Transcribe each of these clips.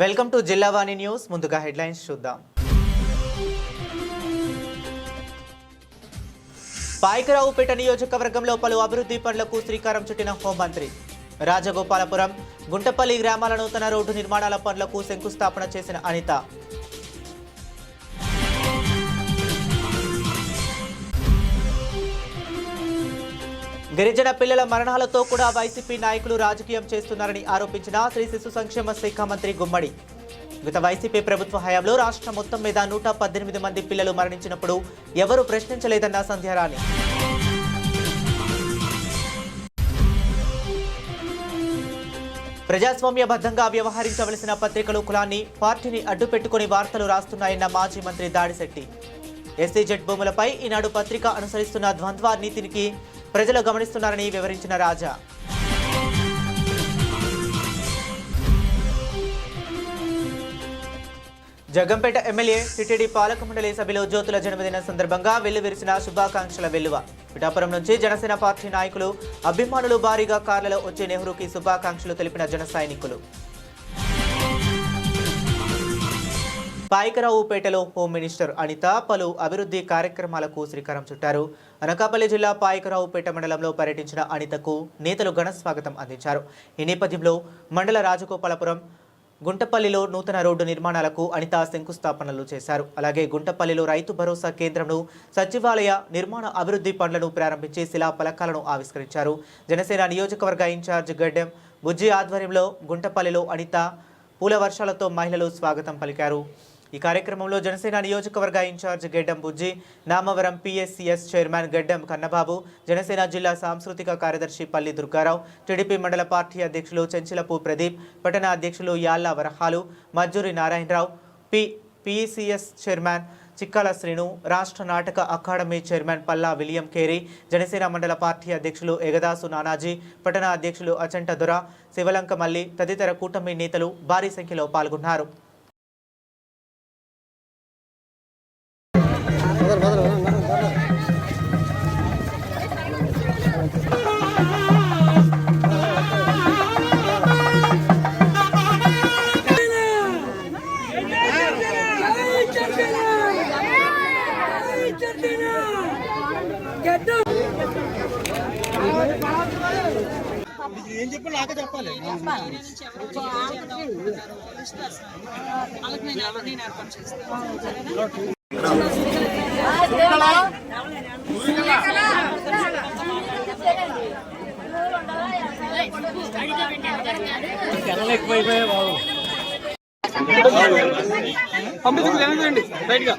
Welcome to Jillavani news. ముందుగా headlines చూద్దాం. పాయకరావుపేట నియోజకవర్గంలో పలు అభివృద్ధి పనులకు శ్రీకారం చుట్టిన హోంమంత్రి. రాజగోపాలపురం, గుంటపల్లి గ్రామాల నూతన రోడ్డు నిర్మాణాల పనులకు శంకుస్థాపన చేసిన అనిత. గిరిజన పిల్లల మరణాలతో కూడా వైసీపీ నాయకులు రాజకీయం చేస్తున్నారని ఆరోపించిన శ్రీ శిశు సంక్షేమ శాఖ మంత్రి గుమ్మడి. గత వైసీపీ ప్రభుత్వ హయాంలో రాష్ట్రం మొత్తం మీద 118 మంది పిల్లలు మరణించినప్పుడు ఎవరూ ప్రశ్నించలేదన్న సంధ్యారాణి. ప్రజాస్వామ్యబద్ధంగా వ్యవహరించవలసిన పత్రికలు కులాన్ని, పార్టీని అడ్డుపెట్టుకుని వార్తలు రాస్తున్నాయన్న మాజీ మంత్రి దాడిశెట్టి. ఎస్సీజెడ్ భూములపై ఈనాడు పత్రిక అనుసరిస్తున్న ద్వంద్వ నీతికి ప్రజలు గమనిస్తున్నారని వివరించిన రాజా. జగంపేట ఎమ్మెల్యే టీటీడీ పాలక మండలి సభ్యులు జ్యోతుల జన్మదిన సందర్భంగా వెల్లువిరిసిన శుభాకాంక్షల వెల్లువ. పిఠాపురం నుంచి జనసేన పార్టీ నాయకులు, అభిమానులు భారీగా కార్లలో వచ్చి నెహ్రూకి శుభాకాంక్షలు తెలిపిన జన సైనికులు. పాయకరావుపేటలో హోం మినిస్టర్ అనిత పలు అభివృద్ధి కార్యక్రమాలకు శ్రీకారం చుట్టారు. అనకాపల్లి జిల్లా పాయకరావుపేట మండలంలో పర్యటించిన అనితకు నేతలు ఘన స్వాగతం అందించారు. ఈ నేపథ్యంలో మండల రాజగోపాలపురం, గుంటపల్లిలో నూతన రోడ్డు నిర్మాణాలకు అనిత శంకుస్థాపనలు చేశారు. అలాగే గుంటపల్లిలో రైతు భరోసా కేంద్రంను, సచివాలయ నిర్మాణ అభివృద్ధి పనులను ప్రారంభించి శిలా ఫలకాలను ఆవిష్కరించారు. జనసేన నియోజకవర్గ ఇన్ఛార్జ్ గడ్డెం బుజ్జి ఆధ్వర్యంలో గుంటపల్లిలో అనిత పూల వర్షాలతో మహిళలు స్వాగతం పలికారు. ఈ కార్యక్రమంలో జనసేన నియోజకవర్గ ఇన్ఛార్జ్ గెడ్డం బుజ్జి, నామవరం పిఎస్సిఎస్ చైర్మన్ గెడ్డం కన్నబాబు, జనసేన జిల్లా సాంస్కృతిక కార్యదర్శి పల్లి దుర్గారావు, టీడీపీ మండల పార్టీ అధ్యక్షులు చెంచిలపు ప్రదీప్, పట్టణ అధ్యక్షులు యాళ్ల వరహాలు, మజ్జూరి నారాయణరావు, పిఈసిఎస్ చైర్మన్ చిక్కాల శ్రీను, రాష్ట్ర నాటక academy chairman Palla William Carey, Janasena మండల పార్టీ అధ్యక్షులు ఎగదాసు నానాజీ, పట్టణ అధ్యక్షులు అచంట దొర, శివలంక మల్లి తదితర కూటమి నేతలు భారీ సంఖ్యలో పాల్గొన్నారు. ఏం చెప్పాలి నాకే చెప్పాలి. ఎక్కువైపోయా బాబు, పంపించండి రైట్గా.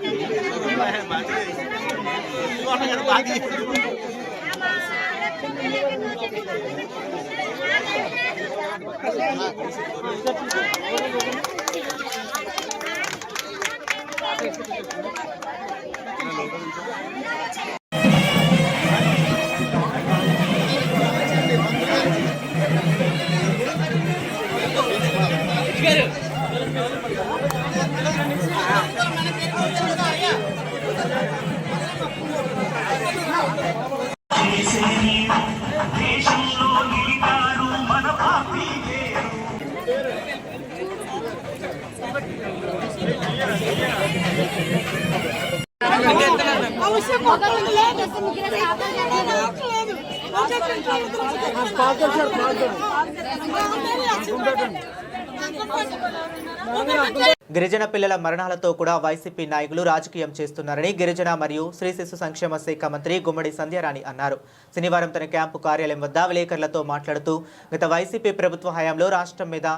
గిరిజన పిల్లల మరణాలతో కూడా వైసీపీ నాయకులు రాజకీయం చేస్తున్నారని గిరిజన మరియు శ్రీ శిశు సంక్షేమ శాఖ మంత్రి గుమ్మడి సంధ్యారాణి అన్నారు. శనివారం తన క్యాంపు కార్యాలయం వద్ద విలేకరులతో మాట్లాడుతూ గత వైసీపీ ప్రభుత్వ హయాంలో రాష్ట్రం మీద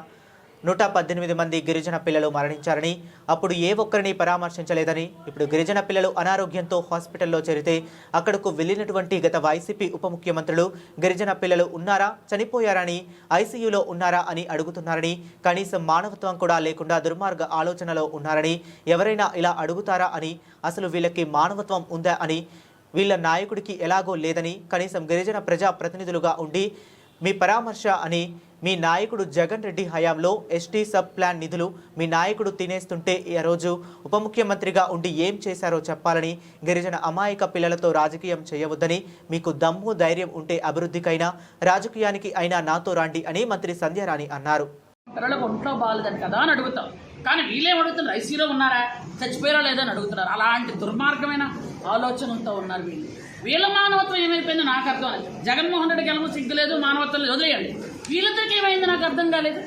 118 మంది గిరిజన పిల్లలు మరణించారని, అప్పుడు ఏ ఒక్కరిని పరామర్శించలేదని, ఇప్పుడు గిరిజన పిల్లలు అనారోగ్యంతో హాస్పిటల్లో చేరితే అక్కడకు వెళ్లినటువంటి గత వైసీపీ ఉప ముఖ్యమంత్రులు గిరిజన పిల్లలు ఉన్నారా, చనిపోయారని, ఐసీయూలో ఉన్నారా అని అడుగుతున్నారని, కనీసం మానవత్వం కూడా లేకుండా దుర్మార్గ ఆలోచనలో ఉన్నారని, ఎవరైనా ఇలా అడుగుతారా అని, అసలు వీళ్ళకి మానవత్వం ఉందా అని, వీళ్ళ నాయకుడికి ఎలాగో లేదని, కనీసం గిరిజన ప్రజా ప్రతినిధులుగా ఉండి మీ పరామర్శ అని, మీ నాయకుడు జగన్ రెడ్డి హయాంలో ఎస్టీ సబ్ ప్లాన్ నిధులు మీ నాయకుడు తినేస్తుంటే ఈ రోజు ఉప ముఖ్యమంత్రిగా ఉండి ఏం చేశారో చెప్పాలని, గిరిజన అమాయక పిల్లలతో రాజకీయం చేయవద్దని, మీకు దమ్ము ధైర్యం ఉంటే అభివృద్ధికైనా రాజకీయానికి అయినా నాతో రండి అని మంత్రి సంధ్యారాణి అన్నారు. పిల్లలకు ఒంట్లో బాగాలేదని కదా అని అడుగుతాం. కానీ వీళ్ళేం అడుగుతున్నారు, ఐసీలో ఉన్నారా, చచ్చిపోయారా లేదా అని అడుగుతున్నారు. అలాంటి దుర్మార్గమైన ఆలోచనలతో ఉన్నారు వీళ్ళు. వీళ్ళ మానవత్వం ఏమైపోయిందో నాకు అర్థం కాలేదు. జగన్మోహన్ రెడ్డికి ఎలాగో సిగ్గు లేదు, మానవత్వం లేదు, వదిలేయండి. వీళ్ళిద్దరికి ఏమైంది నాకు అర్థం కాలేదు.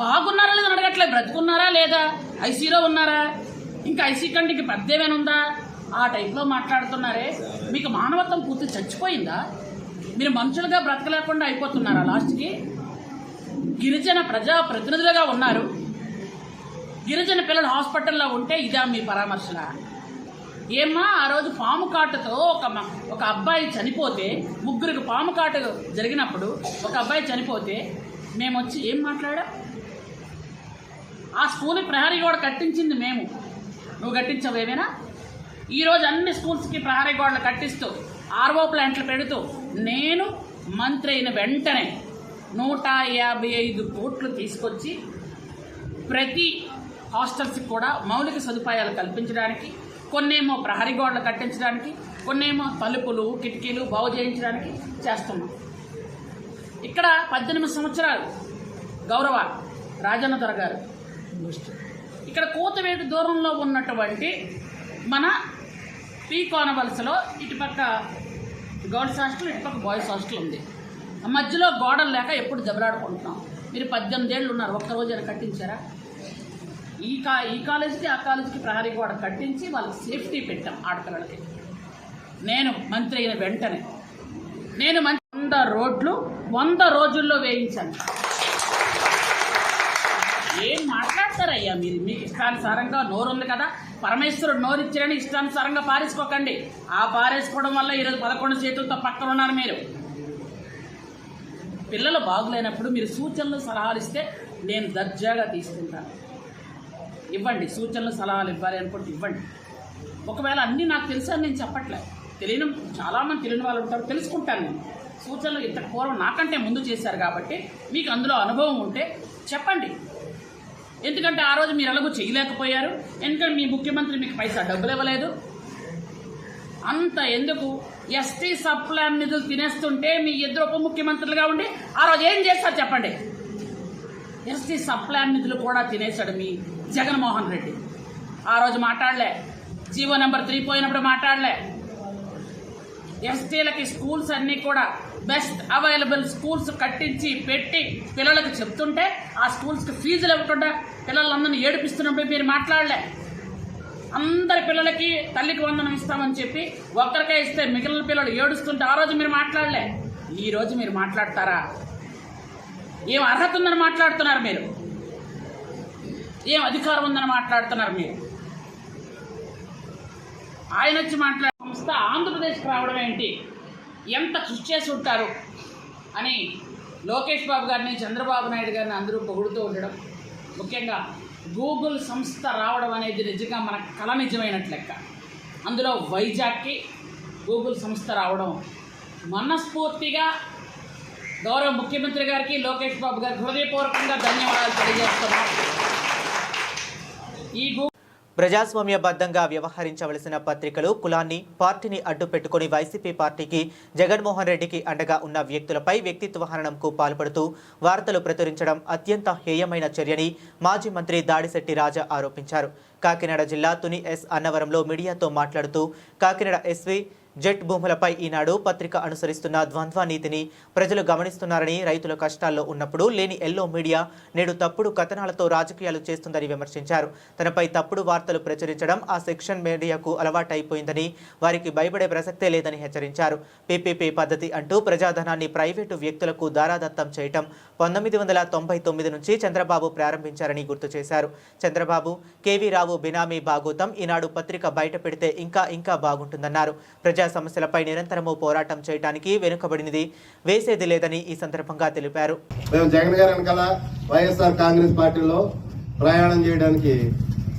బాగున్నారా లేదా అడగట్లేదు, బ్రతుకున్నారా లేదా, ఐసీలో ఉన్నారా, ఇంకా ఐసీ కంటే ఇంక పెద్ద ఏమైనా ఉందా, ఆ టైప్లో మాట్లాడుతున్నారే. మీకు మానవత్వం పూర్తి చచ్చిపోయిందా? మీరు మనుషులుగా బ్రతకలేకుండా అయిపోతున్నారా లాస్ట్కి? గిరిజన ప్రజా ప్రతినిధులుగా ఉన్నారు. గిరిజన పిల్లలు హాస్పిటల్లో ఉంటే ఇదా మీ పరామర్శలా? ఏమ్మా ఆ రోజు పాము కాటుతో ఒక అబ్బాయి చనిపోతే, ముగ్గురికి పాము కాటు జరిగినప్పుడు ఒక అబ్బాయి చనిపోతే మేము వచ్చి ఏం మాట్లాడా? ఆ స్కూల్కి ప్రహరీ గోడ కట్టించింది మేము, నువ్వు కట్టించవేమైనా? ఈరోజు అన్ని స్కూల్స్కి ప్రహరీ గోడలు కట్టిస్తూ ఆర్ఓ ప్లాంట్లు పెడుతూ నేను మంత్రి అయిన వెంటనే 155 కోట్లు తీసుకొచ్చి ప్రతి హాస్టల్స్కి కూడా మౌలిక సదుపాయాలు కల్పించడానికి, కొన్నేమో ప్రహరీ గోడలు కట్టించడానికి, కొన్నేమో తలుపులు కిటికీలు బాగు చేయించడానికి చేస్తున్నాం. ఇక్కడ 18 సంవత్సరాలు గౌరవ రాజన్న దొర గారు ఇక్కడ కూతవేటు దూరంలో ఉన్నటువంటి మన పీ కోనవలసలో ఇటుపక్క గర్ల్స్ హాస్టల్, ఇటుపక్క బాయ్స్ హాస్టల్ ఉంది. మధ్యలో గోడలు లేక ఎప్పుడు దెబ్బలాడుకుంటున్నాం. మీరు 18 ఏళ్ళు ఉన్నారు, ఒక్కరోజు అని కట్టించారా? ఈ కాలేజీకి ఆ కాలేజీకి ప్రహరీ గోడ కట్టించి వాళ్ళకి సేఫ్టీ పెట్టాం ఆడపిల్లలకి. నేను మంత్రి అయిన వెంటనే 100 రోడ్లు 100 రోజుల్లో వేయించాను. ఏం మాట్లాడతారయ్యా మీరు? మీకు ఇష్టానుసారంగా నోరు ఉంది కదా, పరమేశ్వరుడు నోరు ఇచ్చారని ఇష్టానుసారంగా పారేసుకోకండి. ఆ పారేసుకోవడం వల్ల ఈరోజు 11 చేతులతో పక్కన ఉన్నారు మీరు. పిల్లలు బాగులేనప్పుడు మీరు సూచనలు సలహాలు ఇస్తే నేను దర్జాగా తీసుకుంటాను. ఇవ్వండి, సూచనలు సలహాలు ఇవ్వాలి అనుకుంటే ఇవ్వండి. ఒకవేళ అన్నీ నాకు తెలుసని నేను చెప్పట్లేదు, చాలామంది తెలియని వాళ్ళు ఉంటారు, తెలుసుకుంటాను నేను. సూచనలు ఇంత పూర్వం నాకంటే ముందు చేశారు కాబట్టి మీకు అందులో అనుభవం ఉంటే చెప్పండి. ఎందుకంటే ఆ రోజు మీరు ఎలాగో చేయలేకపోయారు, ఎందుకంటే మీ ముఖ్యమంత్రి మీకు పైసా డబ్బులు ఇవ్వలేదు. అంత ఎందుకు? ఎస్టీ సబ్ ప్లాన్ నిధులు తినేస్తుంటే మీ ఇద్దరు ఉప ముఖ్యమంత్రులుగా ఉండి ఆ రోజు ఏం చేస్తారు చెప్పండి? ఎస్టీ సబ్ ప్లాన్ నిధులు కూడా తినేశాడు మీ జగన్మోహన్ రెడ్డి. ఆ రోజు మాట్లాడలే, జీవో నెంబర్ 3 పోయినప్పుడు మాట్లాడలే. ఎస్టీలకి స్కూల్స్ అన్నీ కూడా బెస్ట్ అవైలబుల్ స్కూల్స్ కట్టించి పెట్టి పిల్లలకు చెప్తుంటే ఆ స్కూల్స్కి ఫీజులు ఇవ్వకుండా పిల్లలందరినీ ఏడిపిస్తున్నప్పుడు మీరు మాట్లాడలే. అందరి పిల్లలకి తల్లికి వందనం ఇస్తామని చెప్పి ఒక్కరికే ఇస్తే మిగిలిన పిల్లలు ఏడుస్తుంటే ఆ రోజు మీరు మాట్లాడలే. ఈ రోజు మీరు మాట్లాడతారా? ఏం అర్హత ఉందని మాట్లాడుతున్నారు మీరు? ఏం అధికారం ఉందని మాట్లాడుతున్నారు మీరు? ఆయన వచ్చి మాట్లాడే సంస్థ ఆంధ్రప్రదేశ్కి రావడం ఏంటి, ఎంత కృషి చేసి ఉంటారు అని లోకేష్ బాబు గారిని, చంద్రబాబు నాయుడు గారిని అందరూ పొగుడుతూ ఉండడం, ముఖ్యంగా గూగుల్ సంస్థ రావడం అనేది నిజంగా మన కళ నిజమైనట్లు లెక్క. అందులో వైజాగ్కి గూగుల్ సంస్థ రావడం మనస్ఫూర్తిగా గౌరవ ముఖ్యమంత్రి గారికి, లోకేష్ బాబు గారికి హృదయపూర్వకంగా ధన్యవాదాలు తెలియజేస్తున్నాం. ఈ ప్రజాస్వామ్యబద్ధంగా వ్యవహరించవలసిన పత్రికలు కులాన్ని, పార్టీని అడ్డు పెట్టుకుని వైసీపీ పార్టీకి, జగన్మోహన్ రెడ్డికి అండగా ఉన్న వ్యక్తులపై వ్యక్తిత్వ హననంకు పాల్పడుతూ వార్తలు ప్రచురించడం అత్యంత హేయమైన చర్యని మాజీ మంత్రి దాడిశెట్టి రాజా ఆరోపించారు. కాకినాడ జిల్లా తుని ఎస్ అన్నవరంలో మీడియాతో మాట్లాడుతూ కాకినాడ ఎస్వి జెట్ భూములపై ఈనాడు పత్రిక అనుసరిస్తున్న ద్వంద్వ నీతిని ప్రజలు గమనిస్తున్నారని, రైతుల కష్టాల్లో ఉన్నప్పుడు లేని ఎల్లో మీడియా నేడు తప్పుడు కథనాలతో రాజకీయాలు చేస్తుందని విమర్శించారు. తనపై తప్పుడు వార్తలు ప్రచురించడం ఆ సెక్షన్ మీడియాకు అలవాటైపోయిందని, వారికి భయపడే ప్రసక్తే లేదని హెచ్చరించారు. పీపీపీ పద్ధతి అంటూ ప్రజాధనాన్ని ప్రైవేటు వ్యక్తులకు దారాదత్తం చేయటం 1999 నుంచి చంద్రబాబు ప్రారంభించారని గుర్తు చేశారు. చంద్రబాబు, కేవీ రావు బినామీ భాగోతం ఈనాడు పత్రిక బయట పెడితే ఇంకా బాగుంటుందన్నారు. ప్రజా సమస్యలపై నిరంతరము పోరాటం చేయడానికి వెనుకబడినది వేసేది లేదని ఈ సందర్భంగా తెలిపారు. మేము జగన్ గారి వెనకాల వైఎస్ఆర్ కాంగ్రెస్ పార్టీలో ప్రయాణం చేయడానికి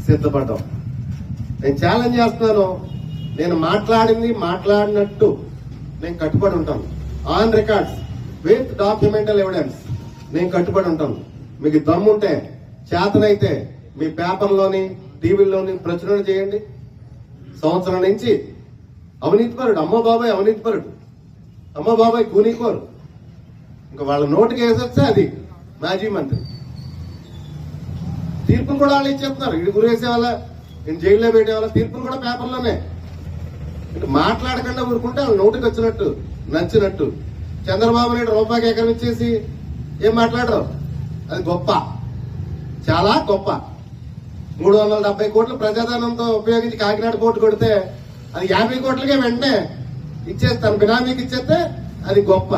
సిద్ధపడ్డాం. నేను ఛాలెంజ్ చేస్తున్నాను, నేను మాట్లాడినట్టు నేను కట్టుబడి ఉంటాను. On records with documental evidence నేను కట్టుబడి ఉంటాను. మీకు దమ్ముంటే, చేతనైతే మీ పేపర్లోని, టీవీల్లోని ప్రచురణ చేయండి. సంవత్సరం నుంచి అవినీతిపరుడు, అమ్మ బాబాయ్ అవినీతిపరుడు, అమ్మ బాబాయ్ కూనీకోరు, ఇంకా వాళ్ళ నోటికి వేసొస్తే అది మాజీ మంత్రి. తీర్పులు కూడా వాళ్ళు ఇచ్చేస్తున్నారు. ఇది గురేసే వాళ్ళ, నేను జైల్లో పెట్టే వాళ్ళ తీర్పులు కూడా పేపర్లోనే. ఇటు మాట్లాడకుండా ఊరుకుంటే వాళ్ళ నోటికి వచ్చినట్టు నచ్చినట్టు. చంద్రబాబు నాయుడు రూపాయికి ఎకరం ఇచ్చేసి ఏం మాట్లాడరు, అది గొప్ప, చాలా గొప్ప. 370 కోట్లు ప్రజాధనంతో ఉపయోగించి కాకినాడ పోర్టు కొడితే అది 50 కోట్లకే వెంటనే ఇచ్చేస్తాను, బినామీకి ఇచ్చేస్తే అది గొప్ప.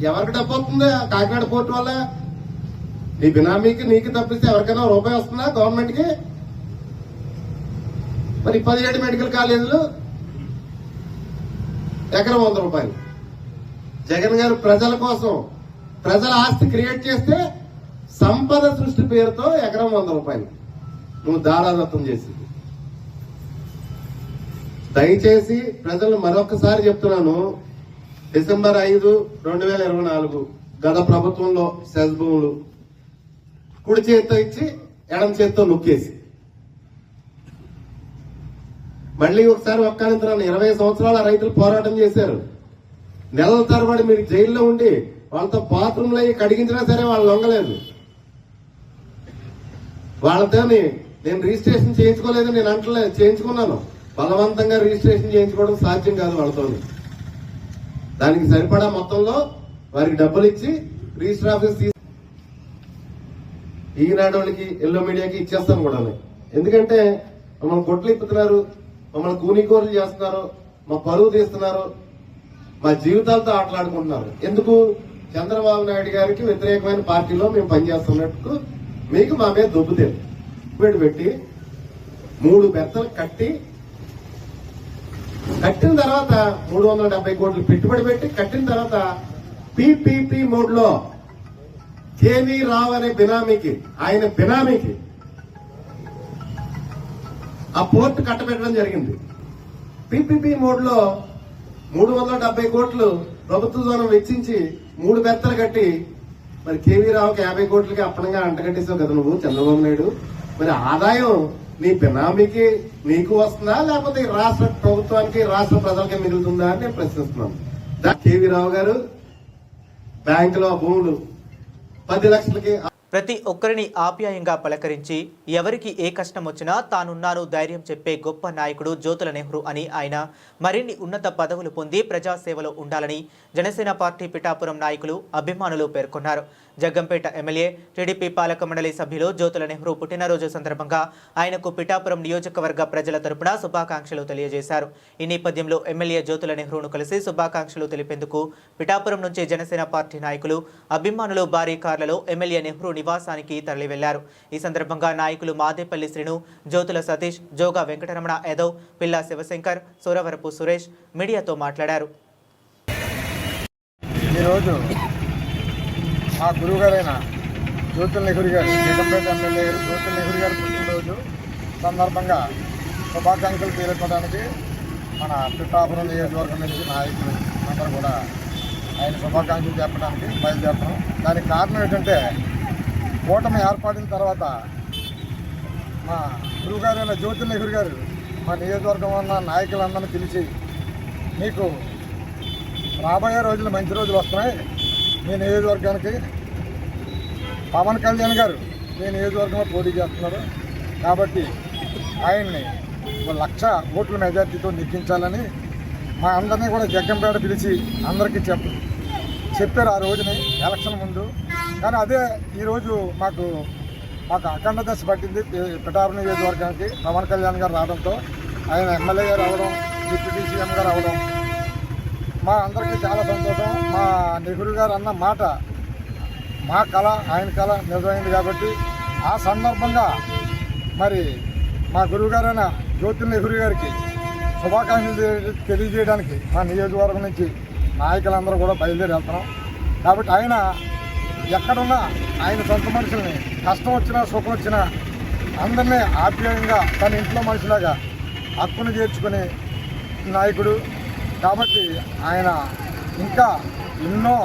ఎవరికి డబ్బు వస్తుంది కాకినాడ పోర్టు వల్ల? నీ బినామీకి నీకు తప్పిస్తే ఎవరికైనా రూపాయి వస్తుందా గవర్నమెంట్కి? మరి 17 మెడికల్ కాలేజీలు ఎకరం 100 రూపాయలు. జగన్ గారు ప్రజల కోసం ప్రజల ఆస్తి క్రియేట్ చేస్తే సంపద సృష్టి పేరుతో ఎకరం 100 రూపాయలు నువ్వు దారాదత్తం చేసింది. దయచేసి ప్రజలు మరొకసారి చెప్తున్నాను, డిసెంబర్ 5, 2024 గత ప్రభుత్వంలో సెస్ భూములు కుడి చేత్తో ఇచ్చి ఎడం చేత్తో నొక్కేసి మళ్ళీ ఒకసారి ఒక్కనింతరాను 20 సంవత్సరాల రైతులు పోరాటం చేశారు. నెలల తరబడి మీరు జైల్లో ఉండి వాళ్ళతో బాత్రూంలో కడిగించినా సరే వాళ్ళు లొంగలేదు. వాళ్ళతో నేను రిజిస్ట్రేషన్ చేయించుకోలేదు, నేను అంటలేదు, చేయించుకున్నాను. బలవంతంగా రిజిస్ట్రేషన్ చేయించుకోవడం సాధ్యం కాదు వాళ్ళతో. దానికి సరిపడా మొత్తంలో వారికి డబ్బులు ఇచ్చి రిజిస్టర్ ఆఫీస్ ఈనాడు వాళ్ళకి ఎల్లో మీడియాకి ఇచ్చేస్తాను కూడా. ఎందుకంటే మమ్మల్ని కొట్లు ఇప్పుతున్నారు, మమ్మల్ని కూనీకోర్లు చేస్తున్నారు, మా పరువు తీస్తున్నారు, మా జీవితాలతో ఆటలాడుకుంటున్నారు. ఎందుకు? చంద్రబాబు నాయుడు గారికి వ్యతిరేకమైన పార్టీలో మేము పనిచేస్తున్నట్టు మీకు మా మీద దొబ్బుతే పెట్టి 3 బెత్తలు కట్టిన తర్వాత 370 కోట్లు పెట్టుబడి పెట్టి కట్టిన తర్వాత పిపిపి మోడ్ లో కేవీ రావు అనే బినామీకి, ఆయన బినామీకి ఆ పోర్టు కట్టబెట్టడం జరిగింది. పిపిపి మోడ్ లో 370 కోట్లు ప్రభుత్వ ధనం వెచ్చించి 3 బెత్తలు కట్టి మరి కేవీ రావుకి 50 కోట్లకి అప్పనంగా అంటగట్టేసావు కదా నువ్వు చంద్రబాబు నాయుడు. మరి ఆదాయం నీ బినామీకి నీకు వస్తుందా, లేకపోతే రాష్ట్ర ప్రభుత్వానికి రాష్ట్ర ప్రజలకి మిగులుతుందా అని నేను ప్రశ్నిస్తున్నాను. కేవీ రావు గారు బ్యాంకులో భూములు 10 లక్షలకి ప్రతి ఒక్కరిని ఆప్యాయంగా పలకరించి ఎవరికి ఏ కష్టం వచ్చినా తానున్నాను ధైర్యం చెప్పే గొప్ప నాయకుడు జ్యోతుల నెహ్రూ అని ఆయన మరిన్ని ఉన్నత పదవులు పొంది ప్రజాసేవలో ఉండాలని జనసేన పార్టీ పిఠాపురం నాయకులు అభిమానులు పేర్కొన్నారు. జగ్గంపేట ఎమ్మెల్యే టీడీపీ పాలక మండలి సభ్యులు జ్యోతుల నెహ్రూ పుట్టినరోజు సందర్భంగా ఆయనకు పిఠాపురం నియోజకవర్గ ప్రజల తరపున శుభాకాంక్షలు తెలియజేశారు. ఈ నేపథ్యంలో ఎమ్మెల్యే జ్యోతుల నెహ్రూను కలిసి శుభాకాంక్షలు తెలిపేందుకు పిఠాపురం నుంచి జనసేన పార్టీ నాయకులు అభిమానులు భారీ కార్లలో ఎమ్మెల్యే నెహ్రూ నివాసానికి తరలి వెళ్లారు. ఈ సందర్భంగా నాయకులు మాదేపల్లి శ్రీను, జ్యోతుల సతీష్, జోగా వెంకటరమణ యాదవ్, పిల్లా శివశంకర్, సూరవరపు సురేష్ మీడియాతో మాట్లాడారు. ఈరోజు మా గురువు గారైన జ్యోతుల నెహ్రూ గారు, జగంపేట ఎమ్మెల్యే గారు జ్యోతుల నెహ్రూ గారు పుట్టినరోజు సందర్భంగా శుభాకాంక్షలు తీర్చుకోవడానికి మన పిఠాపురం నియోజకవర్గం నుంచి నాయకులు అందరూ కూడా ఆయన శుభాకాంక్షలు చెప్పడానికి బయలుదేరుతున్నాం. దానికి కారణం ఏంటంటే కూటమి ఏర్పడిన తర్వాత మా గురువు గారైన జ్యోతుల నెహ్రూ గారు మా నియోజకవర్గం ఉన్న నాయకులందరినీ పిలిచి, మీకు రాబోయే రోజులు మంచి రోజులు వస్తున్నాయి, మీ నియోజకవర్గానికి పవన్ కళ్యాణ్ గారు మీ నియోజకవర్గంలో పోటీ చేస్తున్నారు కాబట్టి ఆయన్ని 1,00,000 ఓట్ల మెజార్టీతో నెగ్గించాలని మా అందరినీ కూడా జగ్గంపేట పిలిచి అందరికీ చెప్పారు ఆ రోజుని ఎలక్షన్ ముందు. కానీ అదే ఈరోజు మాకు అఖండ దశ పట్టింది. పిఠాపురం నియోజకవర్గానికి పవన్ కళ్యాణ్ గారు రావడంతో, ఆయన ఎమ్మెల్యే గారు అవడం, డిప్యూటీ సీఎం గారు అవడం మా అందరికీ చాలా సంతోషం. మా నెహ్రూ గారు అన్న మాట మా కళ, ఆయన కళ నిజమైంది కాబట్టి ఆ సందర్భంగా మరి మా గురువు గారైన జ్యోతుల నెహ్రూ గారికి శుభాకాంక్షలు తెలియజేయడానికి మా నియోజకవర్గం నుంచి నాయకులందరూ కూడా బయలుదేరి వెళ్తున్నాం. కాబట్టి ఆయన ఎక్కడున్నా ఆయన సొంత మనుషుల్ని కష్టం వచ్చినా సుఖం వచ్చినా అందరినీ ఆప్యాయంగా తన ఇంట్లో మనిషిలాగా హక్కును చేర్చుకునే నాయకుడు. కాబట్టి ఆయన ఇంకా ఎన్నో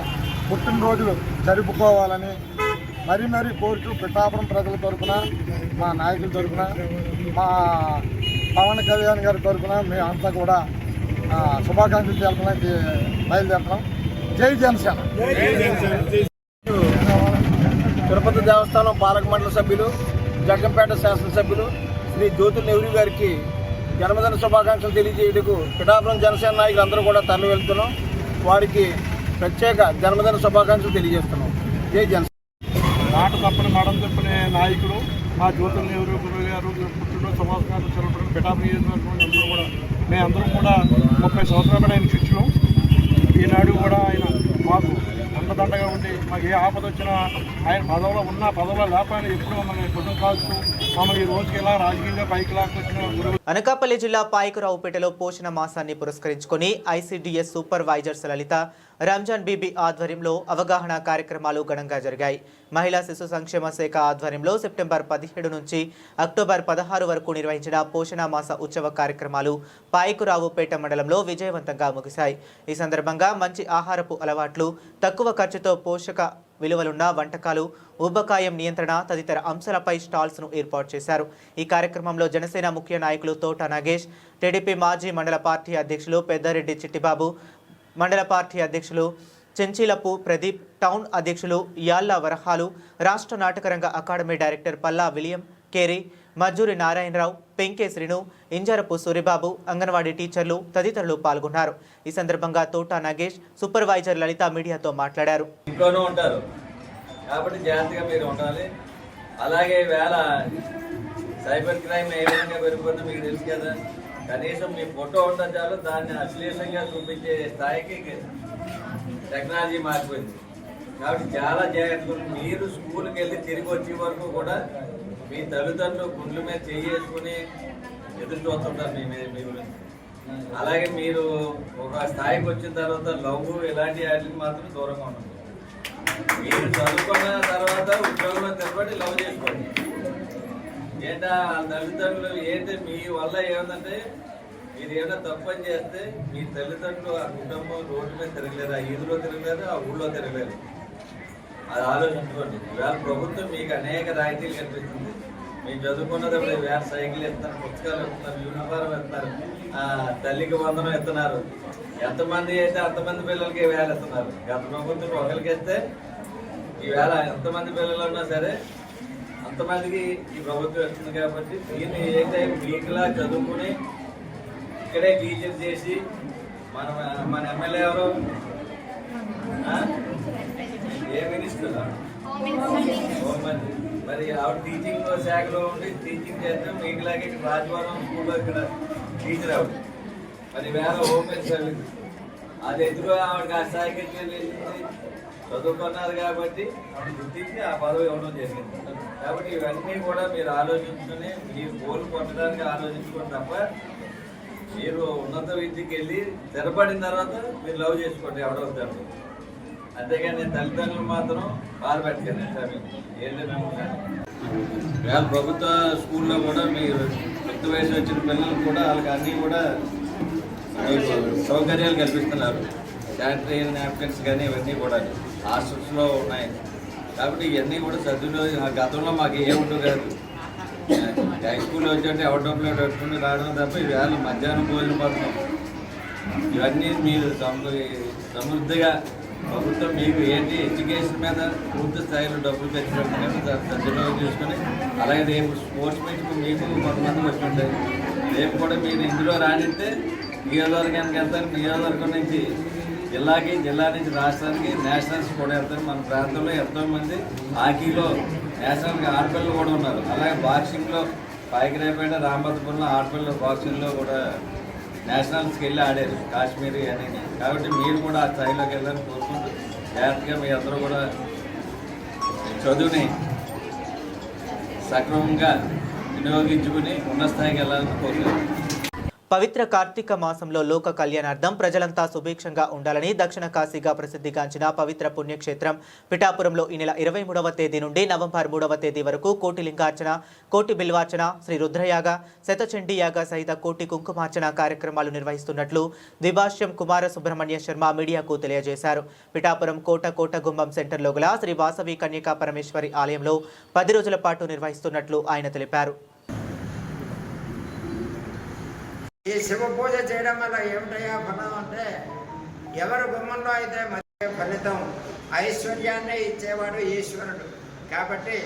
పుట్టినరోజులు జరుపుకోవాలని మరీ కోరుతూ పిఠాపురం ప్రజల తరఫున, మా నాయకుల తరఫున, మా పవన్ కళ్యాణ్ గారి తరఫున మేము అంతా కూడా శుభాకాంక్షలు తెలపడానికి బయలుదేరుతున్నాం. జై జనసేన. తిరుపతి దేవస్థానం పాలక మండలి సభ్యులు, జగ్గంపేట శాసనసభ్యులు శ్రీ జ్యోతుల నెహ్రూ గారికి జన్మదిన శుభాకాంక్షలు తెలియజేయటకు పిఠాపురం జనసేన నాయకులు అందరూ కూడా తరలి వెళ్తున్నాం. వారికి ప్రత్యేక జన్మదిన శుభాకాంక్షలు తెలియజేస్తున్నాం. జై జనసేన. మాట తప్పని మడం తప్పని నాయకుడు మా జ్యోతుల నెహ్రూ గురువు గారు పుట్టినరోజు శుభాకాంక్షలు తెలపడం పిఠాపురం నియోజకవర్గం అందరూ కూడా మేమందరం కూడా 30 సంవత్సరాలు ఆయన శిష్యులు. ఈనాడు కూడా ఆయన మాకు అండదండగా ఉండి మాకు ఏ ఆపద వచ్చినా ఆయన పదవిలో లేకపోయినా ఎప్పుడు మమ్మల్ని భుజం కాల్చుతూ మమ్మల్ని ఈ రోజుకి ఇలా రాజకీయంగా పైకి లాక్కొచ్చిన గురువు. అనకాపల్లి జిల్లా పాయకరావుపేటలో పోషణ మాసాన్ని పురస్కరించుకొని ఐసిడిఎస్ సూపర్వైజర్స్ లలిత, రంజాన్ బీబీ ఆధ్వర్యంలో అవగాహన కార్యక్రమాలు ఘనంగా జరిగాయి. మహిళా శిశు సంక్షేమ శాఖ ఆధ్వర్యంలో సెప్టెంబర్ 17 నుంచి అక్టోబర్ 16 వరకు నిర్వహించిన పోషణ మాస ఉత్సవ కార్యక్రమాలు పాయకరావుపేట మండలంలో విజయవంతంగా ముగిశాయి. ఈ సందర్భంగా మంచి ఆహారపు అలవాట్లు, తక్కువ ఖర్చుతో పోషక విలువలున్న వంటకాలు, ఊబకాయం నియంత్రణ తదితర అంశాలపై స్టాల్స్ను ఏర్పాటు చేశారు. ఈ కార్యక్రమంలో జనసేన ముఖ్య నాయకులు తోట నాగేష్, టీడీపీ మాజీ మండల పార్టీ అధ్యక్షులు పెద్దారెడ్డి చిట్టిబాబు, మండల పార్టీ అధ్యక్షులు చెంచీలపు ప్రదీప్, టౌన్ అధ్యక్షులు యాళ్ల వరహాలు, రాష్ట్ర నాటకరంగ academy director Palla William Carey, Majjuri Narayana Rao, Penke Srinu, Injarapu Suribabu, anganwadi టీచర్లు తదితరులు పాల్గొన్నారు. ఈ సందర్భంగా తోట నాగేష్, సూపర్వైజర్ లలిత మీడియాతో మాట్లాడారు. ఇంట్లోనూ ఉంటారు కాబట్టి జాగ్రత్తగా మీరు ఉండాలి. అలాగే వేళ సైబర్ క్రైమ్ ఏ విధంగా పెరిగిపోతుందో మీకు తెలుసు కదా. కనీసం మీ ఫోటో ఉండడం చాలు, దాన్ని అశ్లీలంగా చూపించే స్థాయికి టెక్నాలజీ మారిపోయింది. కాబట్టి చాలా జాగ్రత్తగా మీరు స్కూల్కి వెళ్ళి తిరిగి వచ్చే వరకు కూడా మీ తల్లిదండ్రులు గుండెల మీద చేసుకుని ఎదురు చూస్తుంటారు మీ గురించి. అలాగే మీరు ఒక స్థాయికి వచ్చిన తర్వాత లవ్ ఇలాంటి వాటికి మాత్రం దూరంగా ఉంటుంది. మీరు చదువుకున్న తర్వాత ఉద్యోగంలో తిరగబడి లవ్ చేసుకోండి. ఏంటా తల్లిదండ్రులు ఏంటి మీ వల్ల ఏమంటే మీరు ఏమైనా తప్పని చేస్తే మీ తల్లిదండ్రులు ఆ కుటుంబం రోడ్డు మీద తిరగలేరు, ఆ ఈదులో తిరగలేరు, ఆ ఊళ్ళో తిరగలేరు. అది ఆలోచించుకోండి. ఇవాళ ప్రభుత్వం మీకు అనేక రాయితీలు కల్పిస్తుంది. మీరు చదువుకున్నప్పుడు వేరే సైకిల్ ఇస్తున్నారు, పుస్తకాలు ఇస్తున్నారు, యూనిఫారం ఇస్తున్నారు, తల్లికి వందనం ఇస్తున్నారు. ఎంతమంది అయితే అంతమంది పిల్లలకి వేళ ఇస్తున్నారు. గత ప్రభుత్వం ఒకరికి ఇస్తే ఈవేళ ఎంతమంది పిల్లలు ఉన్నా సరే అంతమందికి ఈ ప్రభుత్వం ఇస్తుంది. కాబట్టి దీన్ని ఏంటంటే మీకులా చదువుకుని ఇక్కడే టీచర్ చేసి మన ఎమ్మెల్యే ఎవరు, ఏ మినిస్టర్, హోంమంత్రి, మరి ఆవిడ టీచింగ్ శాఖలో ఉండి టీచింగ్ చేస్తే మీకులాగే ఇక్కడ రాజవరం స్కూల్లో ఇక్కడ టీచర్ ఆవిడ. మరి వేళ హోమ్ మినిస్టర్ అది ఎదురు ఆవిడకి ఆ స్థాయికి చదువుకున్నారు కాబట్టి ఆవిడ గుర్తించి ఆ పదవి ఇవ్వడం జరిగింది. కాబట్టి ఇవన్నీ కూడా మీరు ఆలోచించుకుని మీ గోల్ పొందడానికి ఆలోచించుకోండి తప్ప మీరు ఉన్నత విద్యకి వెళ్ళి స్థిరపడిన తర్వాత మీరు లవ్ చేసుకోండి ఎవడవుతాడు. అంతేగాని తల్లిదండ్రులు మాత్రం బాధ పెట్టకండి. ఏంటి వేళ ప్రభుత్వ స్కూల్లో కూడా మీరు యుక్త వయసు వచ్చిన పిల్లలకు కూడా వాళ్ళకి అన్నీ కూడా సౌకర్యాలు కల్పిస్తున్నారు. శానిటరీ నాప్కిన్స్ కానీ ఇవన్నీ కూడా హాస్టల్స్లో ఉన్నాయి. కాబట్టి ఇవన్నీ కూడా సద్వినియోగం. గతంలో మాకు ఏముండదు కాదు. హై స్కూల్లో వచ్చి ఎవరి డబ్బులు పెట్టుకుని రావడం తప్ప ఇవాళ మధ్యాహ్నం భోజన పథకం ఇవన్నీ మీరు సమృద్ధిగా ప్రభుత్వం మీకు ఏంటి ఎడ్యుకేషన్ మీద పూర్తి స్థాయిలో డబ్బులు పెట్టుకోవడం సద్వినియోగం చేసుకొని, అలాగే రేపు స్పోర్ట్స్ మీట్కి మీకు కొంతమంది వచ్చి ఉంటాయి. రేపు కూడా మీరు ఇందులో రానిస్తే నియోజకవర్గానికి వెళ్తారు. నియోజకవర్గం నుంచి జిల్లాకి, జిల్లా నుంచి రాష్ట్రానికి, నేషనల్స్ కూడా వెళ్తారు. మన ప్రాంతంలో ఎంతోమంది హాకీలో నేషనల్కి ఆడపిల్లలు కూడా ఉన్నారు. అలాగే బాక్సింగ్లో పాయకరావుపేట, రామభద్రపురంలో ఆడపిల్లలు బాక్సింగ్లో కూడా నేషనల్స్కి వెళ్ళి ఆడారు, కాశ్మీరీ అనేది. కాబట్టి మీరు కూడా ఆ స్థాయిలోకి వెళ్ళాలని కోరుకుంటూ జాగ్రత్తగా మీ అందరూ కూడా చదువుని సక్రమంగా వినియోగించుకుని ఉన్న స్థాయికి వెళ్ళాలని కోరుకుంటున్నాను. పవిత్ర కార్తీక మాసంలో లోక కళ్యాణార్థం ప్రజలంతా సుభిక్షంగా ఉండాలని దక్షిణ కాశీగా ప్రసిద్ధిగాంచిన పవిత్ర పుణ్యక్షేత్రం పిఠాపురంలో ఈ నెల 23వ తేదీ నుండి నవంబర్ 3వ తేదీ వరకు కోటి లింగార్చన, కోటి బిల్వార్చన, శ్రీ రుద్రయాగ, శతచండీ యాగ సహిత కోటి కుంకుమార్చన కార్యక్రమాలు నిర్వహిస్తున్నట్లు ద్విభాష్యం కుమార సుబ్రహ్మణ్య శర్మ మీడియాకు తెలియజేశారు. పిఠాపురం కోట గుంబం సెంటర్లో గల శ్రీ వాసవి కన్యకా పరమేశ్వరి ఆలయంలో 10 రోజుల పాటు నిర్వహిస్తున్నట్లు ఆయన తెలిపారు. ఈ శివ పూజ చేయడం వల్ల ఏమిటయ్యా ఫలం అంటే, ఎవరు గుమ్మంలో అయితే ఫలితం ఐశ్వర్యాన్ని ఇచ్చేవాడు ఈశ్వరుడు. కాబట్టి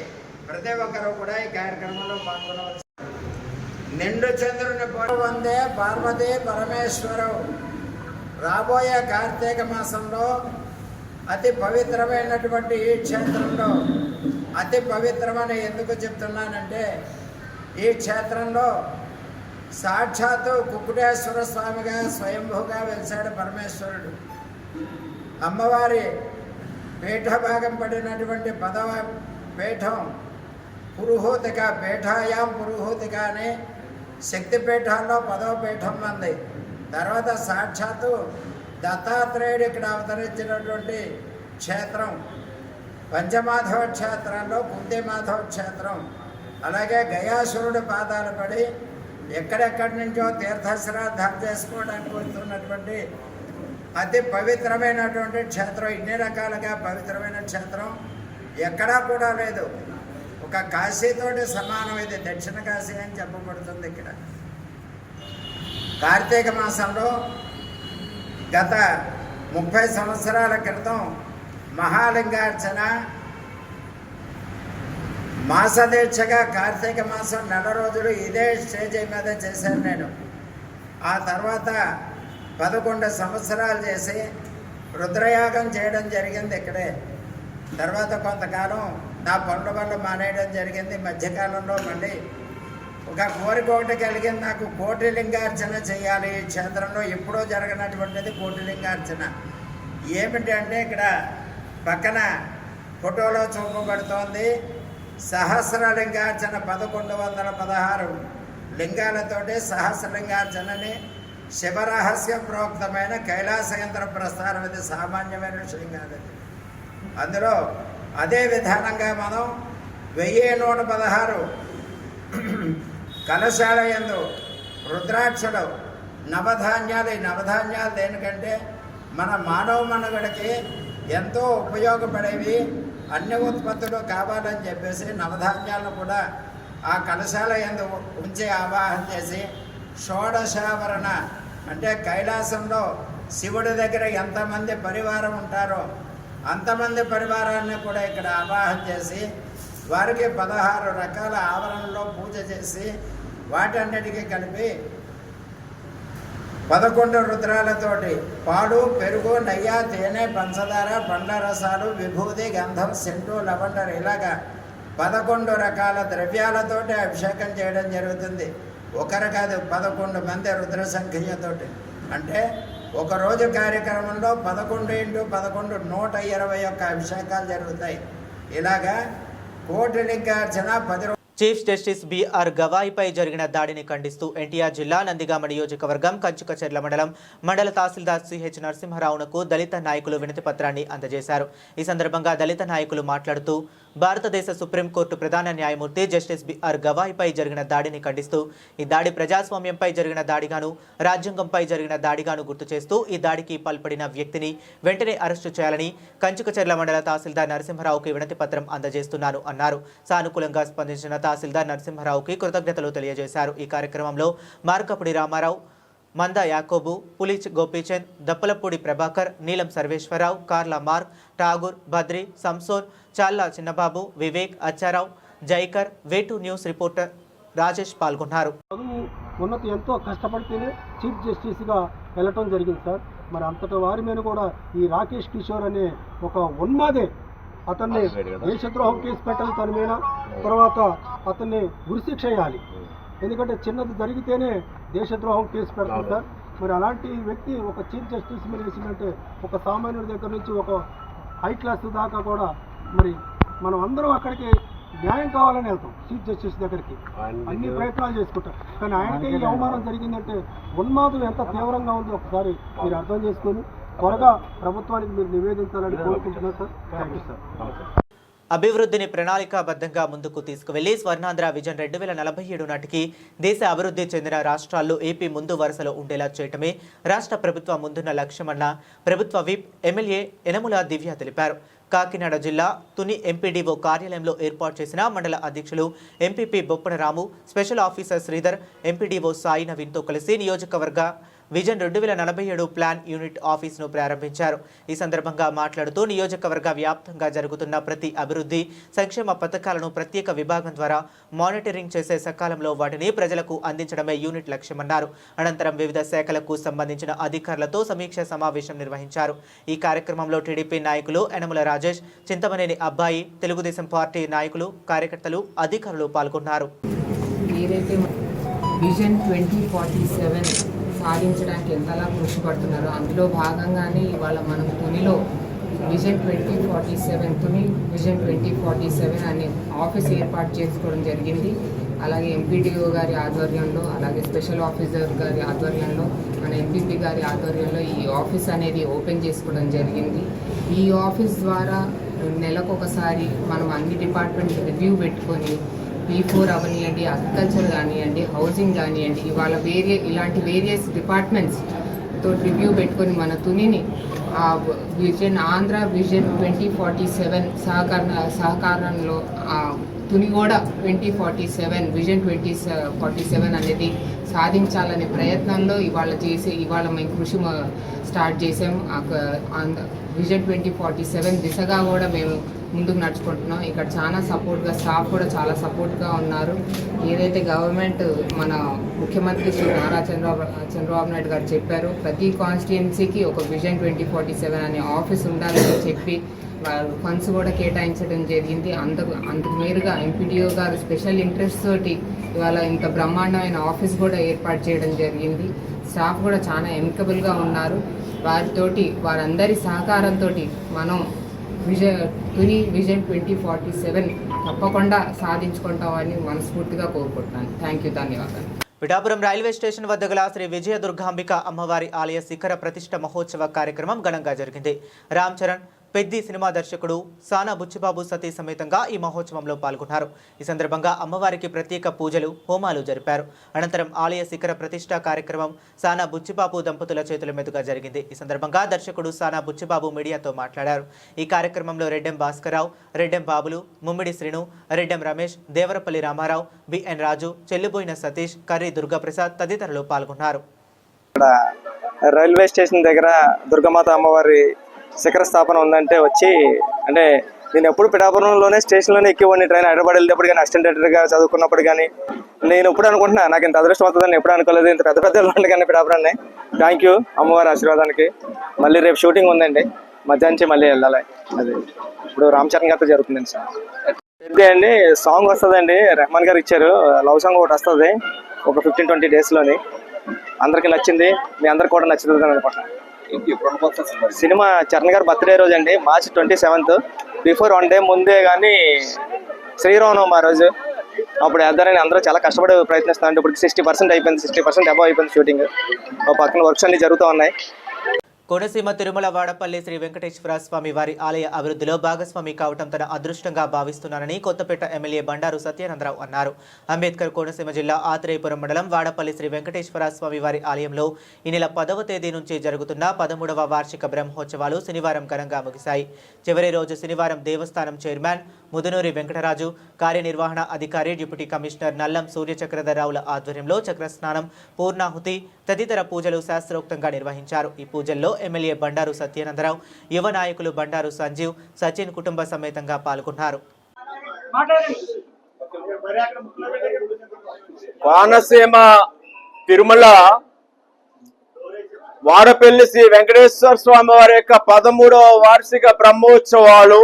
ప్రతి ఒక్కరూ కూడా ఈ కార్యక్రమంలో పాల్గొనవచ్చు. నిండు చంద్రుని వందే పార్వతీ పరమేశ్వరం. రాబోయే కార్తీక మాసంలో అతి పవిత్రమైనటువంటి ఈ క్షేత్రంలో, అతి పవిత్రమని ఎందుకు చెప్తున్నానంటే, ఈ క్షేత్రంలో సాక్షాత్తు కుక్కుటేశ్వర స్వామిగా స్వయంభూగా వెలిసాడు పరమేశ్వరుడు. అమ్మవారి పీఠభాగం పడినటువంటి 10వ పీఠం పురుహూతిక, పీఠాయాం పురుహూతిక అని శక్తిపీఠాల్లో 10వ పీఠం ఉంది. తర్వాత సాక్షాత్తు దత్తాత్రేయుడు ఇక్కడ అవతరించినటువంటి క్షేత్రం పంచమాధవ క్షేత్రంలో కుంతిమాధవ క్షేత్రం. అలాగే గయాసురుడు పాదాలు పడి ఎక్కడెక్కడి నుంచో తీర్థశ్రాద్ధాలు చేసుకోవడానికి వస్తున్నటువంటి అతి పవిత్రమైనటువంటి క్షేత్రం. ఇన్ని రకాలుగా పవిత్రమైన క్షేత్రం ఎక్కడా కూడా లేదు. ఒక కాశీతోటి సమానం. ఇది దక్షిణ కాశీ అని చెప్పబడుతుంది. ఇక్కడ కార్తీక మాసంలో గత 30 సంవత్సరాల క్రితం మహాలింగార్చన మాసదీక్షగా కార్తీక మాసం 4 రోజులు ఇదే స్టేజ్ మీద చేశాను నేను. ఆ తర్వాత 11 సంవత్సరాలు చేసి రుద్రయాగం చేయడం జరిగింది ఇక్కడే. తర్వాత కొంతకాలం నా పనుల వల్ల మానేయడం జరిగింది. మధ్యకాలంలో మళ్ళీ ఒక కోరిక ఒకటి కలిగింది నాకు, కోటిలింగార్చన చేయాలి ఈ క్షేత్రంలో. ఎప్పుడో జరగనటువంటిది కోటిలింగార్చన. ఏమిటంటే ఇక్కడ పక్కన ఫోటోలో చూపబడుతోంది సహస్రలింగార్చన. 1116 లింగాలతోటి సహస్రలింగార్చనని శివరహస్య ప్రోక్తమైన కైలాసయంత్ర ప్రస్థానం. ఇది సామాన్యమైన విషయం కాదు. అందులో అదే విధానంగా మనం 1116 కలశాల యందు రుద్రాక్షలు, నవధాన్యాలు. ఈ నవధాన్యాలు దేనికంటే మన మానవ మనుగడకి ఎంతో ఉపయోగపడేవి, అన్ని ఉత్పత్తులు కావాలని చెప్పేసి నవధాన్యాలను కూడా ఆ కలశాల యందు ఉంచి ఆవాహన చేసి షోడశావరణ అంటే కైలాసంలో శివుడి దగ్గర ఎంతమంది పరివారం ఉంటారో అంతమంది పరివారాన్ని కూడా ఇక్కడ ఆవాహన చేసి వారికి 16 రకాల ఆవరణలో పూజ చేసి వాటన్నిటికీ కలిపి 11 రుద్రాలతోటి పాలు, పెరుగు, నెయ్యి, తేనె, పంచదార, పండ్ల రసాలు, విభూతి, గంధం, సెంటు, లవండర్ ఇలాగా 11 రకాల ద్రవ్యాలతోటి అభిషేకం చేయడం జరుగుతుంది. ఒకరు కాదు, 11 మంది రుద్ర సంఖ్యతోటి. అంటే ఒకరోజు కార్యక్రమంలో 11 × 11 121 అభిషేకాలు జరుగుతాయి. ఇలాగా కోటిలింగార్చన 10 రోజులు. చీఫ్ జస్టిస్ బిఆర్ గవాయిపై జరిగిన దాడిని ఖండిస్తూ ఎన్టీఆర్ జిల్లా నందిగామ నియోజకవర్గం కంచుకచెర్ల మండల తహసీల్దార్ సిహెచ్ నరసింహారావునకు దళిత నాయకులు వినతి పత్రాన్ని అందజేశారు. ఈ సందర్భంగా దళిత నాయకులు మాట్లాడుతూ భారతదేశ సుప్రీంకోర్టు ప్రధాన న్యాయమూర్తి జస్టిస్ బిఆర్ గవాయిపై జరిగిన దాడిని ఖండిస్తూ ఈ దాడి ప్రజాస్వామ్యంపై జరిగిన దాడిగాను, రాజ్యాంగంపై జరిగిన దాడిగాను గుర్తు చేస్తూ ఈ దాడికి పాల్పడిన వ్యక్తిని వెంటనే అరెస్టు చేయాలని కంచుకచెర్ల మండల తహసీల్దార్ నరసింహారావుకి వినతి పత్రం అందజేస్తున్నాను అన్నారు. సానుకూలంగా స్పందించిన తహసీల్దార్ నరసింహారావుకి కృతజ్ఞతలు తెలియజేశారు. ఈ కార్యక్రమంలో మార్కపుడి రామారావు, మంద యాకోబు, పులిచ్ గోపీచంద్, దప్పలపూడి ప్రభాకర్, నీలం సర్వేశ్వరరావు, కార్ల మార్క్, ఠాగూర్, బద్రి, సంసోన్, చాల్లా చిన్నబాబు, వివేక్, అచ్చారావు, జైకర్, వేటు న్యూస్ రిపోర్టర్ రాజేష్ పాల్గొన్నారు. ఉన్నత ఎంతో కష్టపడితేనే చీఫ్ జస్టిస్గా వెళ్ళటం జరిగింది సార్. మరి అంతటి వారి మీద కూడా ఈ రాకేష్ కిషోర్ అనే ఒక ఉన్మాదే అతన్ని దేశద్రోహం కేసు పెట్టాలి తన మీద. తర్వాత అతన్ని ఉరిశిక్ష వేయాలి. ఎందుకంటే చిన్నది జరిగితేనే దేశద్రోహం కేసు పెడతారు సార్. మరి అలాంటి వ్యక్తి ఒక చీఫ్ జస్టిస్ మీద వేసిందంటే ఒక సామాన్యుడి దగ్గర నుంచి ఒక హై క్లాస్ దాకా కూడా మరి మనం అందరం అక్కడికి న్యాయం కావాలని వెళ్తాం చీఫ్ జస్టిస్ దగ్గరికి, అన్ని ప్రయత్నాలు చేసుకుంటాం. కానీ ఆయనకే ఈ అవమానం జరిగిందంటే ఉన్మాదం ఎంత తీవ్రంగా ఉందో ఒకసారి మీరు అర్థం చేసుకొని త్వరగా ప్రభుత్వానికి మీరు నివేదించాలని కోరుకుంటున్నారు సార్. Thank you sir. అభివృద్ధిని ప్రణాళికాబద్ధంగా ముందుకు తీసుకువెళ్లి స్వర్ణాంధ్ర విజన్ 2047 నాటికి దేశ అభివృద్ధి చెందిన రాష్ట్రాల్లో ఏపీ ముందు వరుసలో ఉండేలా చేయటమే రాష్ట్ర ప్రభుత్వం ముందున్న లక్ష్యమన్న ప్రభుత్వ విప్ ఎమ్మెల్యే యనమల దివ్య తెలిపారు. కాకినాడ జిల్లా తుని ఎంపీడీఓ కార్యాలయంలో ఏర్పాటు చేసిన మండల అధ్యక్షులు MPP Boppana Ramu, special officer Sridhar, MPDO Sai నవీన్తో కలిసి నియోజకవర్గ విజన్ 2047 ప్లాన్ యూనిట్ ఆఫీసును ప్రారంభించారు. ఈ సందర్భంగా మాట్లాడుతూ నియోజకవర్గ వ్యాప్తంగా జరుగుతున్న ప్రతి అభివృద్ధి సంక్షేమ పథకాలను ప్రత్యేక విభాగం ద్వారా మానిటరింగ్ చేసే సకాలంలో వాటిని ప్రజలకు అందించడమే యూనిట్ లక్ష్యమన్నారు. అనంతరం వివిధ శాఖలకు సంబంధించిన అధికారులతో సమీక్ష సమావేశం నిర్వహించారు. ఈ కార్యక్రమంలో టీడీపీ నాయకులు యనమల రాజేష్, చింతమనేని అబ్బాయి, తెలుగుదేశం పార్టీ నాయకులు, కార్యకర్తలు, అధికారులు పాల్గొన్నారు. ఏదైతే విజన్ 2047 సాధించడానికి ఎంతలా కృషి పడుతున్నారో అందులో భాగంగానే ఇవాళ మనం తునిలో విజన్ 2047 తుని విజన్ 2047 అనే ఆఫీస్ ఏర్పాటు చేసుకోవడం జరిగింది. అలాగే ఎంపీడీఓ గారి ఆధ్వర్యంలో, అలాగే స్పెషల్ ఆఫీసర్ గారి ఆధ్వర్యంలో, మన ఎంపీపీ గారి ఆధ్వర్యంలో ఈ ఆఫీస్ అనేది ఓపెన్ చేసుకోవడం జరిగింది. ఈ ఆఫీస్ ద్వారా నెలకొకసారి మనం అన్ని డిపార్ట్మెంట్ రివ్యూ పెట్టుకొని P4 అవనియండి, అగ్రికల్చర్ కానివ్వండి, హౌసింగ్ కానివ్వండి, ఇవాళ ఇలాంటి వేరియస్ డిపార్ట్మెంట్స్ తో రివ్యూ పెట్టుకొని మన తునిని ఆంధ్ర విజన్ 2047 సహకారంలో తుని కూడా 2047 విజన్ 2047 అనేది సాధించాలనే ప్రయత్నంలో ఇవాళ మేము కృషి స్టార్ట్ చేసాము. విజన్ 2047 దిశగా కూడా మేము ముందుకు నడుచుకుంటున్నాం. ఇక్కడ చాలా సపోర్ట్గా, స్టాఫ్ కూడా చాలా సపోర్ట్గా ఉన్నారు. ఏదైతే గవర్నమెంట్ మన ముఖ్యమంత్రి శ్రీ నారా చంద్రబాబు నాయుడు గారు చెప్పారో ప్రతి కాన్స్టిట్యున్సీకి ఒక విజన్ 2047 అనే ఆఫీస్ ఉండాలని చెప్పి ఫండ్స్ కూడా కేటాయించడం జరిగింది. అందుకు మేరుగా ఎంపీడీఓ గారు స్పెషల్ ఇంట్రెస్ట్ తోటి ఇవాళ ఇంత బ్రహ్మాండమైన ఆఫీస్ కూడా ఏర్పాటు చేయడం జరిగింది. స్టాఫ్ కూడా చాలా ఎమికబుల్గా ఉన్నారు. వారందరి సహకారంతో మనం విజన్ 2047 తప్పకుండా సాధించుకుంటామని మనస్ఫూర్తిగా కోరుకుంటున్నాను. థ్యాంక్ యూ, ధన్యవాదాలు. పిఠాపురం రైల్వే స్టేషన్ వద్ద గల శ్రీ విజయ దుర్గాంబిక అమ్మవారి ఆలయ శిఖర ప్రతిష్ఠ మహోత్సవ కార్యక్రమం ఘనంగా జరిగింది. రామ్ చరణ్ పెద్ది సినిమా దర్శకుడు సానా బుచ్చిబాబు సతీ సమేతంగా ఈ మహోత్సవంలో పాల్గొన్నారు. ఈ సందర్భంగా అమ్మవారికి ప్రత్యేక పూజలు, హోమాలు జరిపారు. అనంతరం ఆలయ శిఖర ప్రతిష్ఠ కార్యక్రమం సానా బుచ్చిబాబు దంపతుల చేతుల మీదుగా జరిగింది. ఈ సందర్భంగా దర్శకుడు సానా బుచ్చిబాబు మీడియాతో మాట్లాడారు. ఈ కార్యక్రమంలో రెడ్డెం భాస్కరరావు, రెడ్డెం బాబులు, ముమ్మిడి శ్రీను, రెడ్డెం రమేష్, దేవరపల్లి రామారావు, బిఎన్ రాజు, చెల్లుబోయిన సతీష్, కర్రీ దుర్గాప్రసాద్ తదితరులు పాల్గొన్నారు. రైల్వే స్టేషన్ దగ్గర దుర్గామాత అమ్మవారి శిఖర స్థాపన ఉందంటే వచ్చి, అంటే నేను ఎప్పుడు పిఠాపురంలోనే స్టేషన్లోనే ఎక్కివ్వండి. ట్రైన్ హైదరాబాద్ వెళ్ళేటప్పుడు కానీ, అసిస్టెంట్ డైరెక్టర్గా చదువుకున్నప్పుడు కానీ నేను ఎప్పుడు అనుకుంటున్నా నాకు ఇంత అదృష్టం అవుతుందని ఎప్పుడు అనుకోలేదు. ఇంత పెద్ద వాళ్ళు కానీ పిఠాపురాన్ని. థ్యాంక్ యూ అమ్మవారి ఆశీర్వాదానికి. మళ్ళీ రేపు షూటింగ్ ఉందండి, మధ్యాహ్నం మళ్ళీ వెళ్ళాలి. అది ఇప్పుడు రామ్ చరణ్ గారితో జరుగుతుందండి సార్. పెద్ద అండి సాంగ్ వస్తుందండి, రెహమాన్ గారు ఇచ్చారు. లవ్ సాంగ్ ఒకటి వస్తుంది ఒక 15-20 డేస్లోని. అందరికీ నచ్చింది, మీ అందరికి కూడా నచ్చుతుంది అనుకుంటున్నాను. సినిమా చరణ్ గారు బర్త్డే రోజు అండి, March 27th. బిఫోర్ 1 డే ముందే కానీ శ్రీరామనవమి ఆ రోజు. అప్పుడు వేద్దారని అందరూ చాలా కష్టపడి ప్రయత్నిస్తామంటే ఇప్పుడు 60% అయిపోయింది, 60% అబవ్ అయిపోయింది షూటింగ్. పక్కన వర్క్స్ అన్ని జరుగుతూ ఉన్నాయి. కోనసీమ తిరుమల వాడపల్లి శ్రీ వెంకటేశ్వర స్వామి వారి ఆలయ అభివృద్ధిలో భాగస్వామి కావటం తన అదృష్టంగా భావిస్తున్నానని కొత్తపేట ఎమ్మెల్యే బండారు సత్యానందరావు అన్నారు. అంబేద్కర్ కోనసీమ జిల్లా ఆత్రేయపురం మండలం వాడపల్లి శ్రీ వెంకటేశ్వర స్వామి వారి ఆలయంలో ఈ నెల 10వ తేదీ నుంచి జరుగుతున్న 13వ వార్షిక బ్రహ్మోత్సవాలు శనివారం ఘనంగా ముగిశాయి. చివరి రోజు శనివారం దేవస్థానం చైర్మన్ ముదునూరి వెంకటరాజు, కార్యనిర్వహణ అధికారి డిప్యూటీ కమిషనర్ నల్లం సూర్యచక్రధరరావుల ఆధ్వర్యంలో చక్రస్నానం, పూర్ణాహుతి తదితర పూజలు శాస్త్రోక్తంగా నిర్వహించారు. ఈ పూజల్లో ఎమ్మెల్యే బండారు సత్యానందరావు, యువ నాయకులు బండారు సంజీవ్, సచిన్ కుటుంబ సమేతంగా పాల్గొన్నారు. కోనసీమ తిరుమల వాడపల్లి శ్రీ వెంకటేశ్వర స్వామి వారి యొక్క 13వ వార్షిక బ్రహ్మోత్సవాలు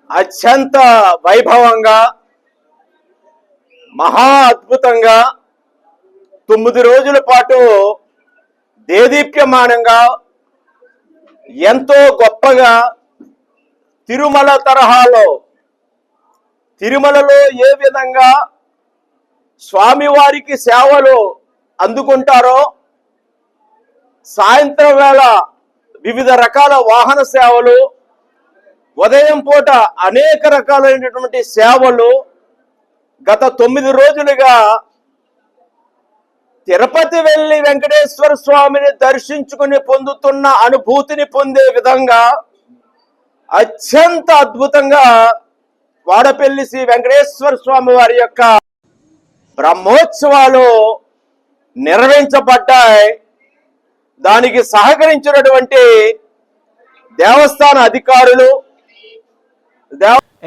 అత్యంత వైభవంగా, మహా అద్భుతంగా 9 రోజుల పాటు దేదీప్యమానంగా ఎంతో గొప్పగా తిరుమల తరహాలో, తిరుమలలో ఏ విధంగా స్వామివారికి సేవలు అందుకుంటారో, సాయంత్రం వేళ వివిధ రకాల వాహన సేవలు, ఉదయం పూట అనేక రకాలైనటువంటి సేవలు గత 9 రోజులుగా తిరుపతి వెళ్లి వెంకటేశ్వర స్వామిని దర్శించుకుని పొందుతున్న అనుభూతిని పొందే విధంగా అత్యంత అద్భుతంగా వాడపల్లి శ్రీ వెంకటేశ్వర స్వామి వారి యొక్క బ్రహ్మోత్సవాలు నిర్వహించబడ్డాయి. దానికి సహకరించినటువంటి దేవస్థాన అధికారులు,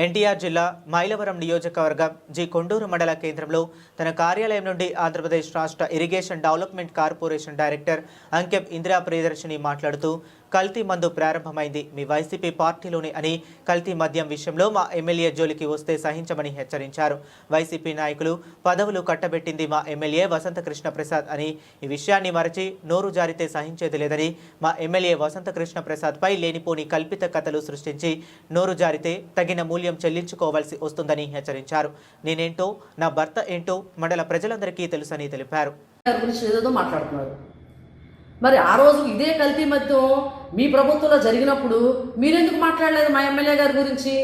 ఎన్టీఆర్ జిల్లా మైలవరం నియోజకవర్గం జి కొండూరు మండల కేంద్రంలో తన కార్యాలయం నుండి ఆంధ్రప్రదేశ్ రాష్ట్ర irrigation development corporation director అంకెం Indira Priyadarshini మాట్లాడుతూ కల్తీ మందు ప్రారంభమైంది మీ వైసీపీ పార్టీలోనే అని కల్తీ మద్యం విషయంలో మా ఎమ్మెల్యే జోలికి వస్తే సహించమని హెచ్చరించారు. వైసీపీ నాయకులు పదవులు కట్టబెట్టింది మా ఎమ్మెల్యే వసంత కృష్ణ ప్రసాద్ అని ఈ విషయాన్ని మరచి నోరు జారితే సహించేది లేదని మా ఎమ్మెల్యే వసంత కృష్ణ ప్రసాద్ పై లేనిపోని కల్పిత కథలు సృష్టించి నోరు జారితే తగిన మూల్యం చెల్లించుకోవాల్సి వస్తుందని హెచ్చరించారు. నేనేంటో నా భర్త ఏంటో మండల ప్రజలందరికీ తెలుసని తెలిపారు. మరి ఆ రోజు ఇదే కల్తీ మద్యం మీ ప్రభుత్వంలో జరిగినప్పుడు మీరెందుకు మాట్లాడలేదు మా ఎమ్మెల్యే గారి గురించి?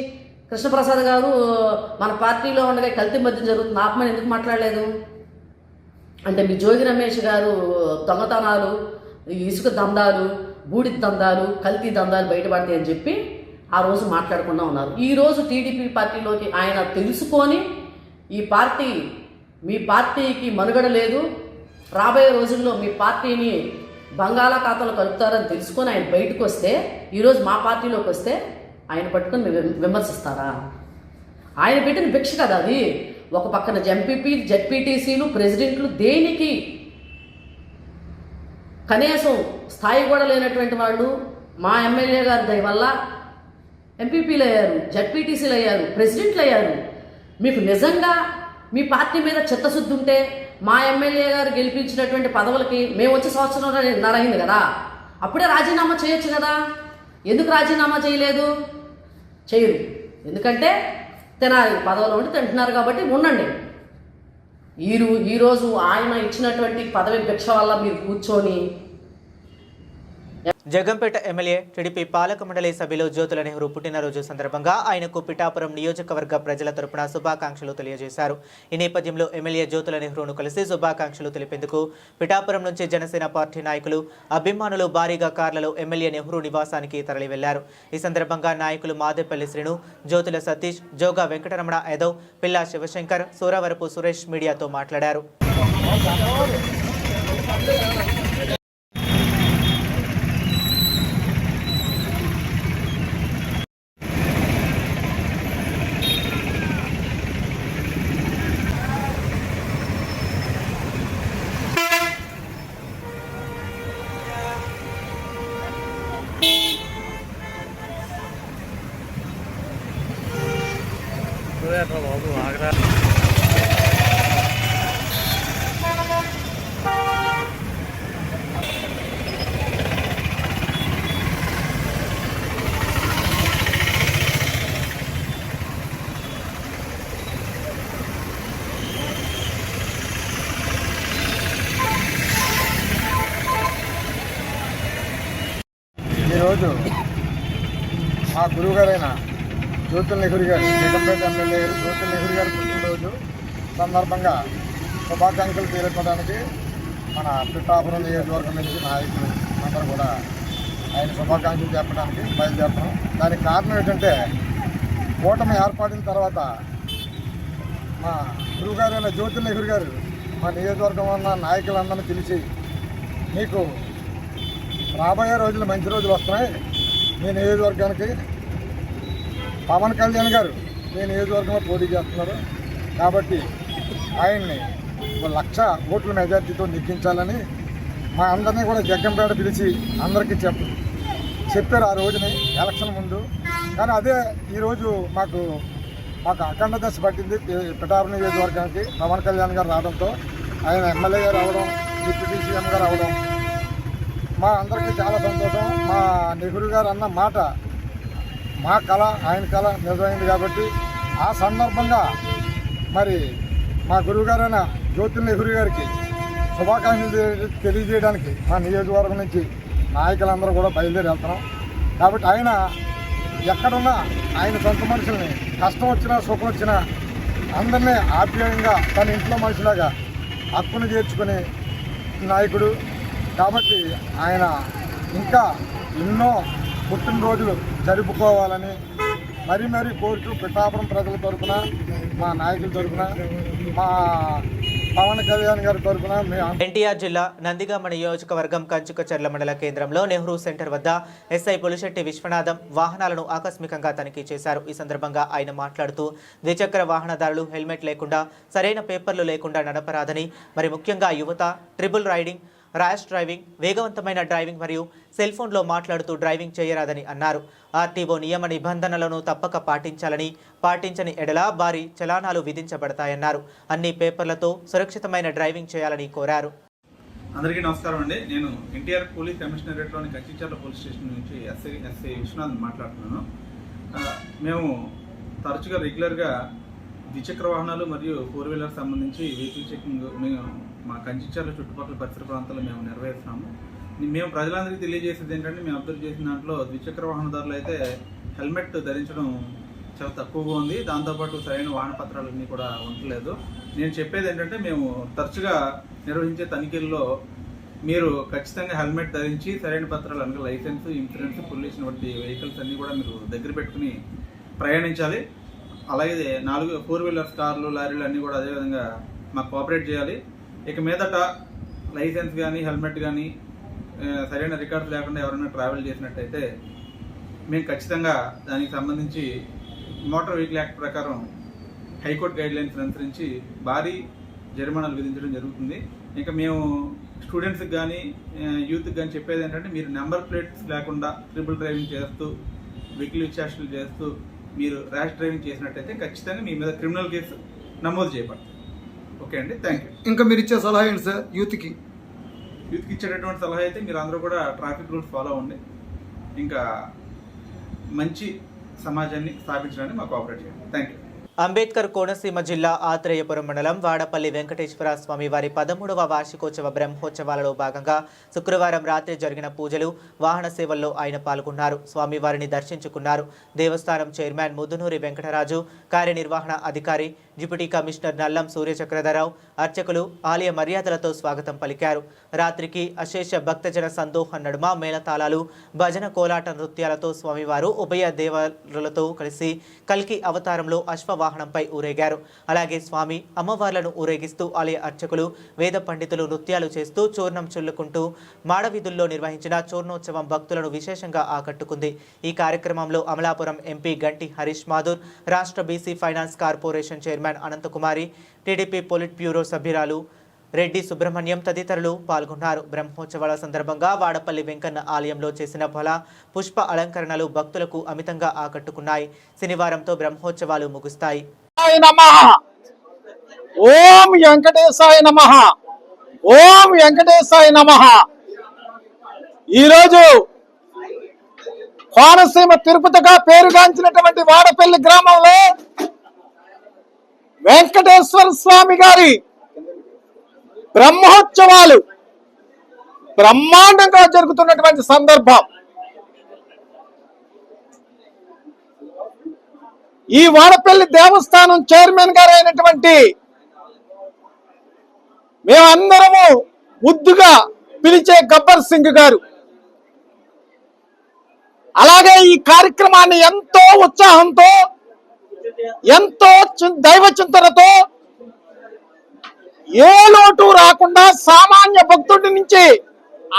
కృష్ణప్రసాద్ గారు మన పార్టీలో ఉండగా కల్తీ మద్యం జరుగుతుంది ఆపమని ఎందుకు మాట్లాడలేదు? అంటే మీ జోగి రమేష్ గారు దొంగతనాలు, ఇసుక దందాలు, బూడిద దందాలు, కల్తీ దందాలు బయటపడతాయి అని చెప్పి ఆ రోజు మాట్లాడకుండా ఉన్నారు. ఈరోజు టీడీపీ పార్టీలోకి ఆయన తెలుసుకొని మీ పార్టీకి మనుగడ లేదు, రాబోయే రోజుల్లో మీ పార్టీని బంగాళాఖాతంలో కలుపుతారని తెలుసుకొని ఆయన బయటకు వస్తే, ఈరోజు మా పార్టీలోకి వస్తే ఆయన పట్టుకొని విమర్శిస్తారా? ఆయన పెట్టిన భిక్ష కదా అది. ఒక పక్కన ఎంపీపీ, జెడ్పీటీసీలు, ప్రెసిడెంట్లు దేనికి కనీసం స్థాయి కూడా లేనటువంటి వాళ్ళు మా ఎమ్మెల్యే గారి దయ వల్ల ఎంపీపీలు అయ్యారు, జెడ్పీటీసీలు అయ్యారు, ప్రెసిడెంట్లు అయ్యారు. మీకు నిజంగా మీ పార్టీ మీద చిత్తశుద్ధి ఉంటే మా ఎమ్మెల్యే గారు గెలిపించినటువంటి పదవులకి మేము వచ్చే సంవత్సరం అయింది కదా, అప్పుడే రాజీనామా చేయొచ్చు కదా. ఎందుకు రాజీనామా చేయలేదు? చేయరు. ఎందుకంటే తినాలి, పదవులు ఉండి తింటున్నారు కాబట్టి ఉండండి. ఈరోజు ఆయన ఇచ్చినటువంటి పదవి భిక్ష వల్ల మీరు కూర్చొని జగంపేట ఎమ్మెల్యే టీడీపీ పాలక మండలి సభ్యులు జ్యోతుల నెహ్రూ పుట్టినరోజు సందర్భంగా ఆయనకు పిఠాపురం నియోజకవర్గ ప్రజల తరపున శుభాకాంక్షలు తెలియజేశారు. ఈ నేపథ్యంలో ఎమ్మెల్యే జ్యోతుల నెహ్రూను కలిసి శుభాకాంక్షలు తెలిపేందుకు పిఠాపురం నుంచి జనసేన పార్టీ నాయకులు, అభిమానులు భారీగా కార్లలో ఎమ్మెల్యే నెహ్రూ నివాసానికి తరలి వెళ్లారు. ఈ సందర్భంగా నాయకులు మాదేపల్లి శ్రీను, జ్యోతుల సతీష్, జోగా వెంకటరమణ యాదవ్, పిల్లా శివశంకర్, సూరవరపు సురేష్ మీడియాతో మాట్లాడారు. ఈరోజు మా గురువుగారైన జ్యోతుల నెహ్రూ గారు, జగంపేట ఎమ్మెల్యే గారు జ్యోతుల నెహ్రూ గారి పుట్టినరోజు సందర్భంగా శుభాకాంక్షలు తీర్చుకోవడానికి మన పిఠాపురం నియోజకవర్గం నుంచి నాయకులు అందరూ కూడా ఆయన శుభాకాంక్షలు చెప్పడానికి బయలుదేరుతున్నాం. దానికి కారణం ఏంటంటే, కూటమి ఏర్పడిన తర్వాత మా గురువుగారైన జ్యోతుల నెహ్రూ గారు మా నియోజకవర్గం ఉన్న నాయకులందరినీ పిలిచి, మీకు రాబోయే రోజులు మంచి రోజులు వస్తున్నాయి, మీ నియోజకవర్గానికి పవన్ కళ్యాణ్ గారు మీ నియోజకవర్గంలో పోటీ చేస్తున్నారు కాబట్టి ఆయన్ని 1,00,000 ఓట్ల మెజార్టీతో నెగ్గించాలని మా అందరినీ కూడా జగ్గంపేట పిలిచి అందరికీ చెప్పారు ఆ రోజుని ఎలక్షన్ ముందు. కానీ అదే ఈరోజు మాకు అఖండ దశ పట్టింది. పిఠాపురం నియోజకవర్గానికి పవన్ కళ్యాణ్ గారు రావడంతో, ఆయన ఎమ్మెల్యే గారు రావడం, డిప్యూటీ సీఎం గారు రావడం మా అందరికీ చాలా సంతోషం. మా నెహ్రూ గారు అన్న మాట మా కళ, ఆయన కళ నిజమైంది కాబట్టి ఆ సందర్భంగా మరి మా గురువుగారైన జ్యోతుల నెహ్రూ గారికి శుభాకాంక్షలు తెలియజేయడానికి మా నియోజకవర్గం నుంచి నాయకులందరూ కూడా బయలుదేరి వెళ్తున్నాం. కాబట్టి ఆయన ఎక్కడున్నా ఆయన సొంత మనుషుల్ని కష్టం వచ్చినా సుఖం వచ్చినా అందరినీ ఆప్యాయంగా తన ఇంట్లో మనుషులాగా హక్కును చేర్చుకునే నాయకుడు. కాబట్టి ఆయన ఇంకా ఎన్నో పుట్టినరోజులు జరుపుకోవాలని మరీ కోరుతూ పిఠాపురం ప్రజల తరఫున, మా నాయకుల తరఫున, మా పవన్ కళ్యాణ్ గారి తరఫున మేము ఎన్టీఆర్ జిల్లా నందిగామ నియోజకవర్గం కంచుకచర్ల మండల కేంద్రంలో నెహ్రూ సెంటర్ వద్ద ఎస్ఐ పులిశెట్టి విశ్వనాథం వాహనాలను ఆకస్మికంగా తనిఖీ చేశారు. ఈ సందర్భంగా ఆయన మాట్లాడుతూ ద్విచక్ర వాహనదారులు హెల్మెట్ లేకుండా సరైన పేపర్లు లేకుండా నడపరాదని, మరి ముఖ్యంగా యువత ట్రిపుల్ రైడింగ్, ర్యాష్ డ్రైవింగ్, వేగవంతమైన డ్రైవింగ్ మరియు సెల్ ఫోన్లో మాట్లాడుతూ డ్రైవింగ్ చేయరాదని అన్నారు. ఆర్టీఓ నియమ నిబంధనలను తప్పక పాటించాలని, పాటించని ఎడల భారీ చలానాలు విధించబడతాయన్నారు. అన్ని పేపర్లతో సురక్షితమైన డ్రైవింగ్ చేయాలని కోరారు. అందరికీ నమస్కారం అండి. నేను ఎన్టీఆర్ పోలీస్ కమిషనరేట్లోని కంచిచర్ల పోలీస్ స్టేషన్ నుంచి ఎస్ఐ విశ్వనాథ్ మాట్లాడుతున్నాను. మేము తరచుగా రెగ్యులర్గా ద్విచక్ర వాహనాలు మరియు 4-వీలర్ సంబంధించి వెహికల్ చెకింగ్ మేము మా కంచిచర్ల చుట్టుపక్కల పరిసర ప్రాంతాల్లో మేము నిర్వహిస్తున్నాము. మేము ప్రజలందరికీ తెలియజేసేది ఏంటంటే, మేము అబ్జర్వ్ చేసిన దాంట్లో ద్విచక్ర వాహనదారులు అయితే హెల్మెట్ ధరించడం చాలా తక్కువగా ఉంది. దాంతోపాటు సరైన వాహన పత్రాలన్నీ కూడా ఉండలేదు. నేను చెప్పేది ఏంటంటే, మేము తరచుగా నిర్వహించే తనిఖీల్లో మీరు ఖచ్చితంగా హెల్మెట్ ధరించి సరైన పత్రాలు అనగా లైసెన్స్, ఇన్సూరెన్స్, పొల్యూషన్ వంటి వెహికల్స్ అన్నీ కూడా మీరు దగ్గర పెట్టుకుని ప్రయాణించాలి. అలాగే 4-వీలర్స్, కార్లు, లారీలు అన్నీ కూడా అదేవిధంగా మాకు కోఆపరేట్ చేయాలి. ఇక మీదట లైసెన్స్ కానీ హెల్మెట్ కానీ సరైన రికార్డ్స్ లేకుండా ఎవరైనా ట్రావెల్ చేసినట్టయితే మేము ఖచ్చితంగా దానికి సంబంధించి మోటార్ వెహికల్ యాక్ట్ ప్రకారం హైకోర్టు గైడ్లైన్స్ అనుసరించి భారీ జరిమానాలు విధించడం జరుగుతుంది. ఇంకా మేము స్టూడెంట్స్కి కానీ యూత్కి కానీ చెప్పేది ఏంటంటే, మీరు నెంబర్ ప్లేట్స్ లేకుండా ట్రిపుల్ డ్రైవింగ్ చేస్తూ వెహికల్ విచారణలు చేస్తూ మీరు ర్యాష్ డ్రైవింగ్ చేసినట్టయితే ఖచ్చితంగా మీ మీద క్రిమినల్ కేసు నమోదు చేయబడుతుంది. ఓకే అండి, థ్యాంక్ యూ. ఇంకా మీరు ఇచ్చే సలహా ఏంటి సార్ యూత్కి ఇచ్చేటటువంటి సలహా అయితే, మీరు అందరూ కూడా ట్రాఫిక్ రూల్స్ ఫాలో అవ్వండి. ఇంకా మంచి సమాజాన్ని స్థాపించడానికి మాకు కోఆపరేట్ చేయండి. Thank you. అంబేద్కర్ కోనసీమ జిల్లా ఆత్రేయపురం మండలం వాడపల్లి వెంకటేశ్వర స్వామి వారి 13వ వార్షికోత్సవ బ్రహ్మోత్సవాలలో భాగంగా శుక్రవారం రాత్రి జరిగిన పూజలు, వాహన సేవల్లో ఆయన పాల్గొన్నారు. స్వామివారిని దర్శించుకున్నారు. దేవస్థానం చైర్మన్ ముద్దునూరి వెంకటరాజు, కార్యనిర్వహణ అధికారి డిప్యూటీ కమిషనర్ నల్లం సూర్యచక్రధరరావు, అర్చకులు ఆలయ మర్యాదలతో స్వాగతం పలికారు. రాత్రికి అశేష భక్తజన సందోహం నడుమ మేళతాళాలు, భజన, కోలాట నృత్యాలతో స్వామివారు ఉభయ దేవరులతో కలిసి కల్కి అవతారంలో అశ్వవాహనంపై ఊరేగారు. అలాగే స్వామి అమ్మవార్లను ఊరేగిస్తూ ఆలయ అర్చకులు, వేద పండితులు నృత్యాలు చేస్తూ చూర్ణం చల్లుకుంటూ మాడవీధుల్లో నిర్వహించిన చూర్ణోత్సవం భక్తులను విశేషంగా ఆకట్టుకుంది. ఈ కార్యక్రమంలో అమలాపురం ఎంపీ గంటి హరీష్ మాథూర్, రాష్ట్ర BC finance corporation chairman Anantha Kumari, TDP polit bureau సభ్యురాలు రెడ్డి సుబ్రహ్మణ్యం తదితరులు పాల్గొన్నారు. బ్రహ్మోత్సవాల సందర్భంగా వాడపల్లి వెంకన్న ఆలయంలో చేసిన ఫల, పుష్ప అలంకరణలు భక్తులకు అమితంగా ఆకట్టుకున్నాయి. శనివారంతో బ్రహ్మోత్సవాలు ముగుస్తాయి. ఓం వెంకటేశాయ నమః, ఓం వెంకటేశాయ నమః. ఈరోజు కోనసీమ తిరుపతిగా పేరుగాంచినటువంటి వాడపల్లి గ్రామంలో వెంకటేశ్వర స్వామి గారి బ్రహ్మోత్సవాలు బ్రహ్మాండంగా జరుగుతున్నటువంటి సందర్భం. ఈ వాడపల్లి దేవస్థానం చైర్మన్ గారు అయినటువంటి మేమందరము ముద్దుగా పిలిచే గబ్బర్ సింగ్ గారు, అలాగే ఈ కార్యక్రమాన్ని ఎంతో ఉత్సాహంతో, ఎంతో దైవ చింతనతో, ఏ లోటు రాకుండా సామాన్య భక్తుడి నుంచి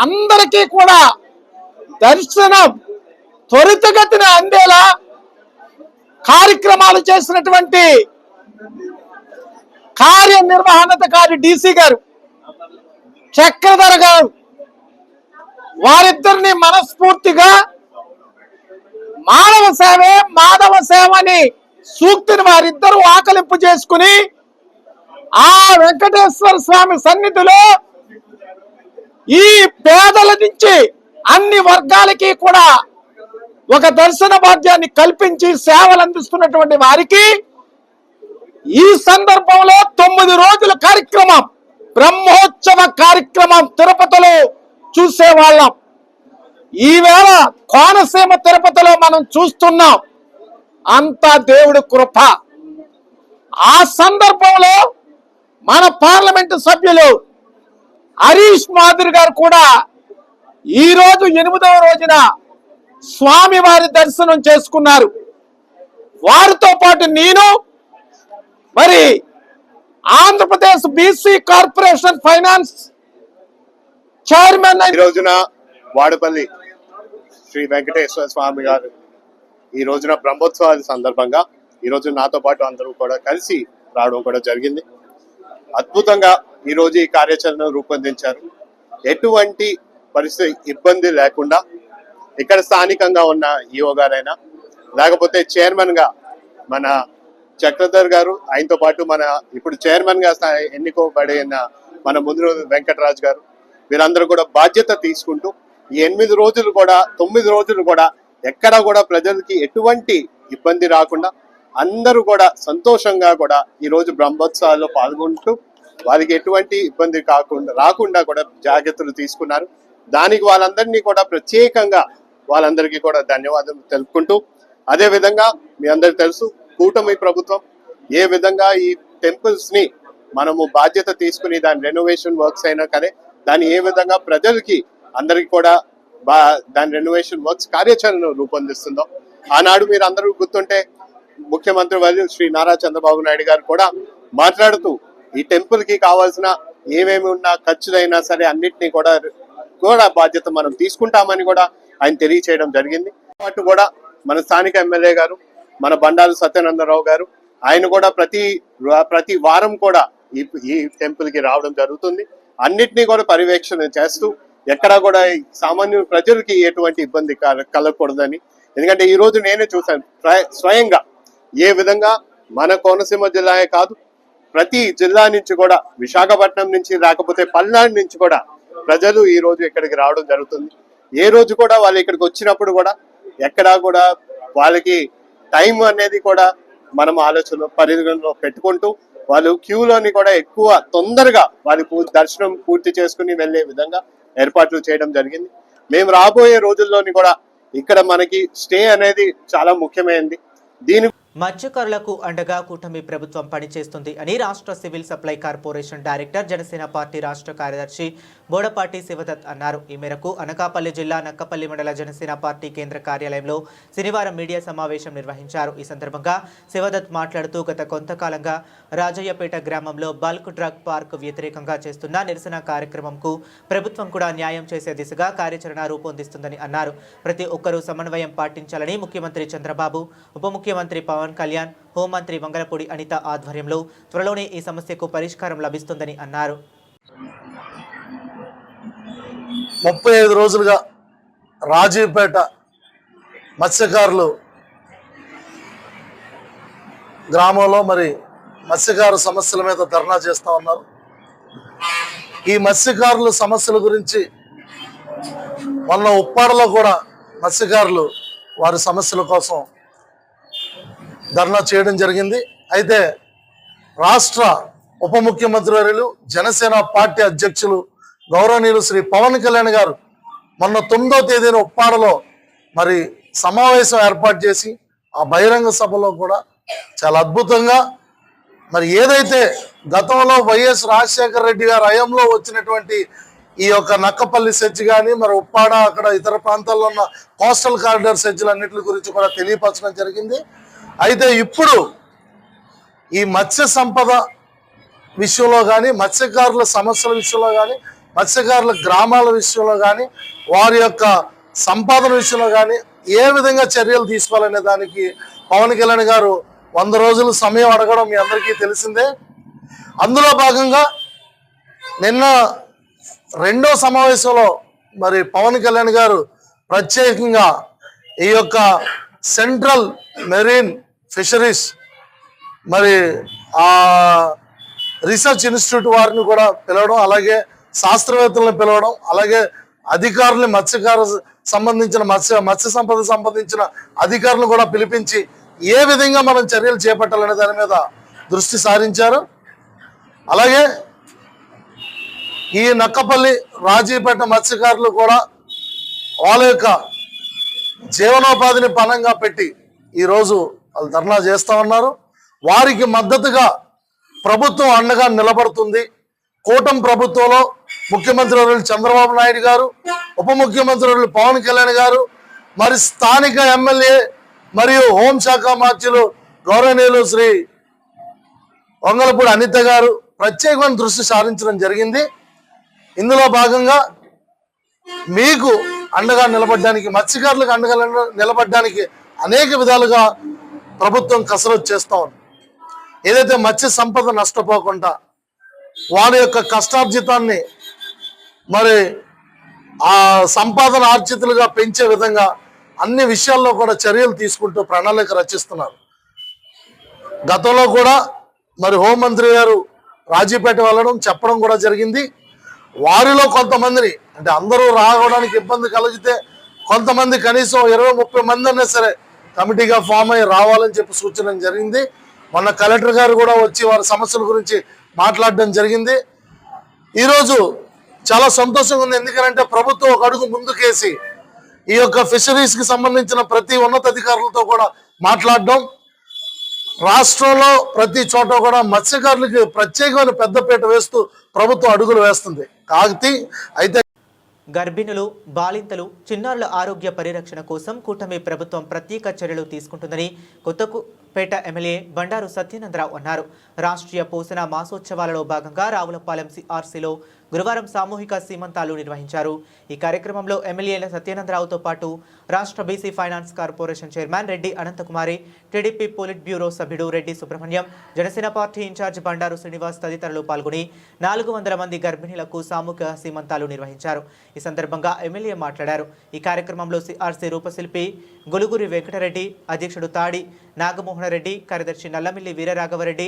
అందరికీ కూడా దర్శనం త్వరితగతిన అందేలా కార్యక్రమాలు చేసినటువంటి కార్యనిర్వహణాధికారి డీసీ గారు, చక్రధర గారు, వారిద్దరిని మనస్ఫూర్తిగా మానవ సేవే మాధవ సేవ అని సూక్తిని వారిద్దరూ ఆకలింపు చేసుకుని ఆ వెంకటేశ్వర స్వామి సన్నిధిలో ఈ పేదల నుంచి అన్ని వర్గాలకి కూడా ఒక దర్శన భాగ్యాన్ని కల్పించి సేవలు అందిస్తున్నటువంటి వారికి ఈ సందర్భంలో 9 రోజుల కార్యక్రమం, బ్రహ్మోత్సవ కార్యక్రమం తిరుపతిలో చూసేవాళ్ళం. ఈవేళ కోనసీమ తిరుపతిలో మనం చూస్తున్నాం. అంతా దేవుడి కృప. ఆ సందర్భంలో మన పార్లమెంటు సభ్యులు హరీష్ మాథూర్ గారు కూడా ఈ రోజు 8వ రోజున స్వామి వారి దర్శనం చేసుకున్నారు. వారితో పాటు నేను మరి Andhra Pradesh BC corporation finance chairman. ఈ రోజున వాడపల్లి శ్రీ వెంకటేశ్వర స్వామి గారు ఈ రోజున బ్రహ్మోత్సవాల సందర్భంగా ఈ రోజు నాతో పాటు అందరూ కూడా కలిసి రావడం కూడా జరిగింది. అద్భుతంగా ఈ రోజు ఈ కార్యాచరణ రూపొందించారు. ఎటువంటి పరిస్థితి ఇబ్బంది లేకుండా ఇక్కడ స్థానికంగా ఉన్న ఈఓ గారైనా లేకపోతే చైర్మన్ గా మన చక్రధర్ గారు, ఆయనతో పాటు మన ఇప్పుడు చైర్మన్ గా ఎన్నుకోబడిన మన ముందు వెంకటరాజు గారు, వీరందరూ కూడా బాధ్యత తీసుకుంటూ ఈ 8 రోజులు కూడా 9 రోజులు కూడా ఎక్కడా కూడా ప్రజలకి ఎటువంటి ఇబ్బంది రాకుండా అందరూ కూడా సంతోషంగా కూడా ఈ రోజు బ్రహ్మోత్సవాల్లో పాల్గొంటూ వారికి ఎటువంటి ఇబ్బంది రాకుండా కూడా జాగ్రత్తలు తీసుకున్నారు. దానికి వాళ్ళందరినీ కూడా ప్రత్యేకంగా వాళ్ళందరికీ కూడా ధన్యవాదాలు తెలుపుకుంటూ, అదే విధంగా మీ అందరికి తెలుసు కూటమి ప్రభుత్వం ఏ విధంగా ఈ టెంపుల్స్ ని మనము బాధ్యత తీసుకుని దాని రెనోవేషన్ వర్క్స్ అయినా కానీ దాన్ని ఏ విధంగా ప్రజలకి అందరికి కూడా దాని రెనోవేషన్ వర్క్స్ కార్యాచరణను రూపొందిస్తుందో, ఆనాడు మీరు అందరూ గుర్తుంటే ముఖ్యమంత్రి వర్యులు శ్రీ నారా చంద్రబాబు నాయుడు గారు కూడా మాట్లాడుతూ ఈ టెంపుల్ కి కావాల్సిన ఏమేమి ఉన్నా ఖర్చులైనా సరే అన్నిటినీ కూడా బాధ్యత మనం తీసుకుంటామని కూడా ఆయన తెలియచేయడం జరిగింది. పాటు కూడా మన స్థానిక ఎమ్మెల్యే గారు మన బండారు సత్యానందరావు గారు ఆయన కూడా ప్రతి వారం కూడా ఈ టెంపుల్ కి రావడం జరుగుతుంది. అన్నిటినీ కూడా పర్యవేక్షణ చేస్తూ ఎక్కడా కూడా సామాన్య ప్రజలకి ఎటువంటి ఇబ్బంది కలగకూడదని. ఎందుకంటే ఈ రోజు నేనే చూశాను స్వయంగా ఏ విధంగా మన కోనసీమ జిల్లాయే కాదు ప్రతి జిల్లా నుంచి కూడా విశాఖపట్నం నుంచి లేకపోతే పల్నాడు నుంచి కూడా ప్రజలు ఈ రోజు ఇక్కడికి రావడం జరుగుతుంది. ఏ రోజు కూడా వాళ్ళు ఇక్కడికి వచ్చినప్పుడు కూడా ఎక్కడా కూడా వాళ్ళకి టైం అనేది కూడా మనం ఆలోచన పరిగణలో పెట్టుకుంటూ వాళ్ళు క్యూలోని కూడా ఎక్కువ తొందరగా వాళ్ళ దర్శనం పూర్తి చేసుకుని వెళ్లే విధంగా ఏర్పాట్లు చేయడం జరిగింది. మేము రాబోయే రోజుల్లోని కూడా ఇక్కడ మనకి స్టే అనేది చాలా ముఖ్యమైనది. దీని మత్స్యకారులకు అండగా కూటమి ప్రభుత్వం పనిచేస్తుంది అని రాష్ట్ర civil supply corporation director Janasena party రాష్ట్ర కార్యదర్శి బోడపాటి శివదత్ అన్నారు. ఈ మేరకు అనకాపల్లి జిల్లా నక్కపల్లి మండల జనసేన పార్టీ కేంద్ర కార్యాలయంలో శనివారం మీడియా సమావేశం నిర్వహించారు. ఈ సందర్భంగా శివదత్ మాట్లాడుతూ గత కొంతకాలంగా రాజయ్యపేట గ్రామంలో బల్క్ డ్రగ్ పార్క్ వ్యతిరేకంగా చేస్తున్న నిరసన కార్యక్రమంకు ప్రభుత్వం కూడా న్యాయం చేసే దిశగా కార్యాచరణ రూపొందిస్తుందని అన్నారు. ప్రతి ఒక్కరూ సమన్వయం పాటించాలని ముఖ్యమంత్రి చంద్రబాబు, ఉప ముఖ్యమంత్రి పవన్ కళ్యాణ్, హోంమంత్రి వంగలపూడి అనిత ఆధ్వర్యంలో త్వరలోనే ఈ సమస్యకు పరిష్కారం లభిస్తుందని అన్నారు. 35 రోజులుగా రాజీపేట మత్స్యకారులు గ్రామంలో మత్స్యకారు సమస్యల మీద ధర్నా చేస్తూ ఉన్నారు. ఈ మత్స్యకారుల సమస్యల గురించి మొన్న ఉప్పాడలో కూడా మత్స్యకారులు వారి సమస్యల కోసం ధర్నా చేయడం జరిగింది. అయితే రాష్ట్ర ఉప ముఖ్యమంత్రి వర్యులు జనసేన పార్టీ అధ్యక్షులు గౌరవనీయులు శ్రీ పవన్ కళ్యాణ్ గారు మొన్న 9వ తేదీన ఉప్పాడలో సమావేశం ఏర్పాటు చేసి ఆ బహిరంగ సభలో కూడా చాలా అద్భుతంగా ఏదైతే గతంలో వైఎస్ రాజశేఖర రెడ్డి గారి హయాంలో వచ్చినటువంటి ఈ యొక్క నక్కపల్లి సెజ్ కానీ ఉప్పాడ అక్కడ ఇతర ప్రాంతాల్లో ఉన్న కోస్టల్ కారిడార్ సెజ్లు అన్నింటి గురించి కూడా తెలియపరచడం జరిగింది. అయితే ఇప్పుడు ఈ మత్స్య సంపద విషయంలో కానీ మత్స్యకారుల సమస్యల విషయంలో కానీ మత్స్యకారుల గ్రామాల విషయంలో కానీ వారి యొక్క సంపాదన విషయంలో కానీ ఏ విధంగా చర్యలు తీసుకోవాలనే దానికి పవన్ కళ్యాణ్ గారు 100 రోజులు సమయం అడగడం మీ అందరికీ తెలిసిందే. అందులో భాగంగా నిన్న 2వ సమావేశంలో పవన్ కళ్యాణ్ గారు ప్రత్యేకంగా ఈ యొక్క సెంట్రల్ మెరీన్ ఫిషరీస్ ఆ రీసెర్చ్ ఇన్స్టిట్యూట్ వారిని కూడా పిలవడం, అలాగే శాస్త్రవేత్తలను పిలవడం, అలాగే అధికారులని సంబంధించిన మత్స్య సంపద సంబంధించిన అధికారులను కూడా పిలిపించి ఏ విధంగా మనం చర్యలు చేపట్టాలనే దాని మీద దృష్టి సారించారు. అలాగే ఈ నక్కపల్లి రాజీపేట మత్స్యకారులు కూడా వాళ్ళ యొక్క జీవనోపాధిని పణంగా పెట్టి ఈరోజు వాళ్ళు ధర్నా చేస్తూ ఉన్నారు. వారికి మద్దతుగా ప్రభుత్వం అండగా నిలబడుతుంది. కూటమి ప్రభుత్వంలో ముఖ్యమంత్రి వర్యులు చంద్రబాబు నాయుడు గారు, ఉప ముఖ్యమంత్రి వర్యులు పవన్ కళ్యాణ్ గారు, స్థానిక ఎమ్మెల్యే మరియు హోంశాఖ మంత్రులు గౌరవనీయులు శ్రీ వంగలపూడి అనిత గారు ప్రత్యేకమైన దృష్టి సారించడం జరిగింది. ఇందులో భాగంగా మీకు అండగా నిలబడడానికి, మత్స్యకారులకు అండగా నిలబడడానికి అనేక విధాలుగా ప్రభుత్వం కసరత్తు చేస్తా ఉంది. ఏదైతే మత్స్య సంపద నష్టపోకుండా వారి యొక్క కష్టార్జితాన్ని మరి ఆ సంపాదన ఆర్జితులుగా పెంచే విధంగా అన్ని విషయాల్లో కూడా చర్యలు తీసుకుంటూ ప్రణాళిక రచిస్తున్నారు. గతంలో కూడా మరి హోంమంత్రి గారు రాజీపేట వెళ్ళడం చెప్పడం కూడా జరిగింది. వారిలో కొంతమందిని, అంటే అందరూ రావడానికి ఇబ్బంది కలిగితే కొంతమంది కనీసం 20-30 మంది అయినా సరే కమిటీగా ఫామ్ అయ్యి రావాలని చెప్పి సూచన జరిగింది. మొన్న కలెక్టర్ గారు కూడా వచ్చి వారి సమస్యల గురించి మాట్లాడడం జరిగింది. ఈరోజు చాలా సంతోషంగా ఉంది. ఎందుకంటే ప్రభుత్వం ఒక అడుగు ముందుకేసి ఈ యొక్క ఫిషరీస్ కి సంబంధించిన ప్రతి ఉన్నతాధికారులతో కూడా మాట్లాడడం, రాష్ట్రంలో ప్రతి చోట కూడా మత్స్యకారులకి ప్రత్యేకమైన పెద్దపీట వేస్తూ ప్రభుత్వం అడుగులు వేస్తుంది. కాగితే అయితే గర్భిణులు, బాలింతలు, చిన్నారుల ఆరోగ్య పరిరక్షణ కోసం కూటమి ప్రభుత్వం ప్రత్యేక చర్యలు తీసుకుంటుందని కొత్తపేట ఎమ్మెల్యే బండారు సత్యానందరావు అన్నారు. రాష్ట్రీయ పోషణ మాసోత్సవాలలో భాగంగా రావులపాలెం సిఆర్సీలో గురువారం సామూహిక సీమంతాలు నిర్వహించారు. ఈ కార్యక్రమంలో ఎమ్మెల్యేల సత్యానందరావుతో పాటు రాష్ట్ర BC finance corporation chairman Reddy Anantha Kumari, TDP polit bureau సభ్యుడు రెడ్డి సుబ్రహ్మణ్యం, జనసేన పార్టీ ఇన్ఛార్జ్ బండారు శ్రీనివాస్ తదితరులు పాల్గొని 400 మంది గర్భిణీలకు సామూహిక సీమంతాలు నిర్వహించారు. ఈ సందర్భంగా ఎమ్మెల్యే మాట్లాడారు. ఈ కార్యక్రమంలో సిఆర్సీ రూపశిల్పి గొలుగురి వెంకటరెడ్డి, అధ్యక్షుడు తాడి నాగమోహన్ రెడ్డి, కార్యదర్శి Nallamilli Veeraraghava Reddy,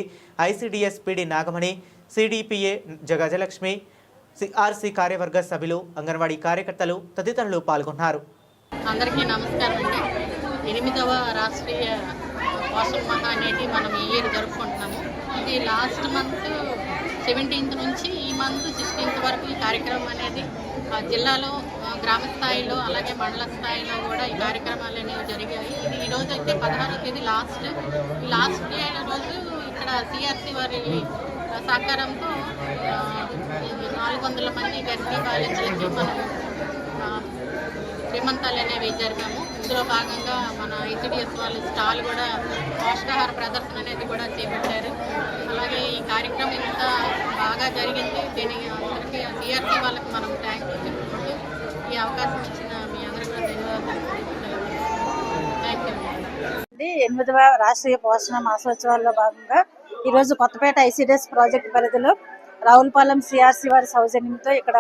ICDS PD Nagamani, CDPO Gajalakshmi, CRC కార్యవర్గ సభ్యులు, అంగన్వాడీ కార్యకర్తలు తదితరులు పాల్గొన్నారు. అందరికీ నమస్కారం అండి. 8వ రాష్ట్రీయ పోషణ మాహ అనేది మనం ఈ ఇయర్ జరుపుకుంటున్నాము. ఇది లాస్ట్ మంత్ 17th నుంచి ఈ మంత్ 16th వరకు ఈ కార్యక్రమం అనేది జిల్లాలో గ్రామ స్థాయిలో అలాగే మండల స్థాయిలో కూడా ఈ కార్యక్రమాలు అనేవి జరిగాయి. ఇది ఈరోజు అయితే 16వ తేదీ లాస్ట్ డే రోజు ఇక్కడ సిఆర్సీ వారి సహకారంతో 400 మంది గర్భిణీ బాలింతలకి మనం శ్రీమంతాలు అనేవి జరిపాము. ఇందులో భాగంగా మన ఐసీడీఎస్ వాళ్ళు స్టాల్ కూడా పోషకాహార ప్రదర్శన అనేది కూడా చేపట్టారు. అలాగే ఈ కార్యక్రమం ఇంత బాగా జరిగింది. దీనికి అందరికీ సిఆర్సీ వాళ్ళకి మనం థ్యాంక్స్ చెప్పుకుంటూ ఈ అవకాశం ఇచ్చిన మీ అందరికీ ధన్యవాదాలు. Thank you. 8వ రాష్ట్రీయ పోషణ మాసోత్సవాల్లో భాగంగా ఈరోజు కొత్తపేట ఐసీడీఎస్ ప్రాజెక్టు పరిధిలో రావులపాలెం సిఆర్సీ వారి సౌజన్యంతో ఇక్కడ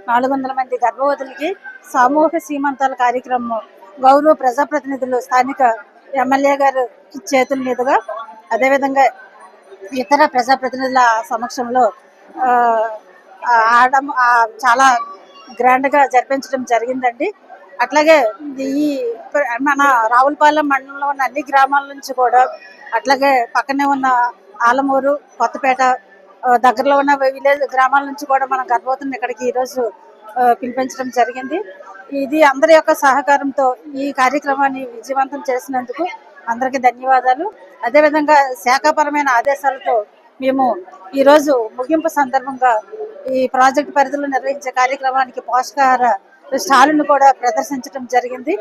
400 మంది గర్భవతులకి సామూహిక సీమంతాల కార్యక్రమం గౌరవ ప్రజాప్రతినిధులు స్థానిక ఎమ్మెల్యే గారు చేతుల మీదుగా, అదేవిధంగా ఇతర ప్రజాప్రతినిధుల సమక్షంలో చాలా గ్రాండ్గా జరిపించడం జరిగిందండి. అట్లాగే ఈ మన రావులపాలెం మండలంలో ఉన్న అన్ని గ్రామాల నుంచి కూడా, అట్లాగే పక్కనే ఉన్న ఆలమూరు, కొత్తపేట దగ్గరలో ఉన్న విలేజ్ గ్రామాల నుంచి కూడా మన గర్భవతులను ఇక్కడికి ఈరోజు పిలిపించడం జరిగింది. ఇది అందరి యొక్క సహకారంతో ఈ కార్యక్రమాన్ని విజయవంతం చేసినందుకు అందరికీ ధన్యవాదాలు. అదేవిధంగా శాఖాపరమైన ఆదేశాలతో మేము ఈరోజు ముగింపు సందర్భంగా ఈ ప్రాజెక్టు పరిధిలో నిర్వహించే కార్యక్రమానికి పోషకాహార స్టాలును కూడా ప్రదర్శించడం జరిగింది.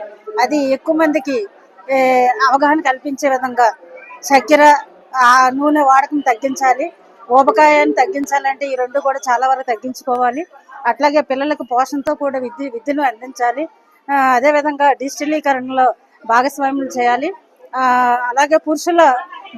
అది ఎక్కువ మందికి అవగాహన కల్పించే విధంగా చక్కెర, నూనె వాడకం తగ్గించాలి, ఊబకాయాన్ని తగ్గించాలంటే ఈ రెండు కూడా చాలా వరకు తగ్గించుకోవాలి. అట్లాగే పిల్లలకు పోషణతో కూడా విద్యను అందించాలి. అదేవిధంగా డిజిటలీకరణలో భాగస్వామ్యం చేయాలి. అలాగే పురుషుల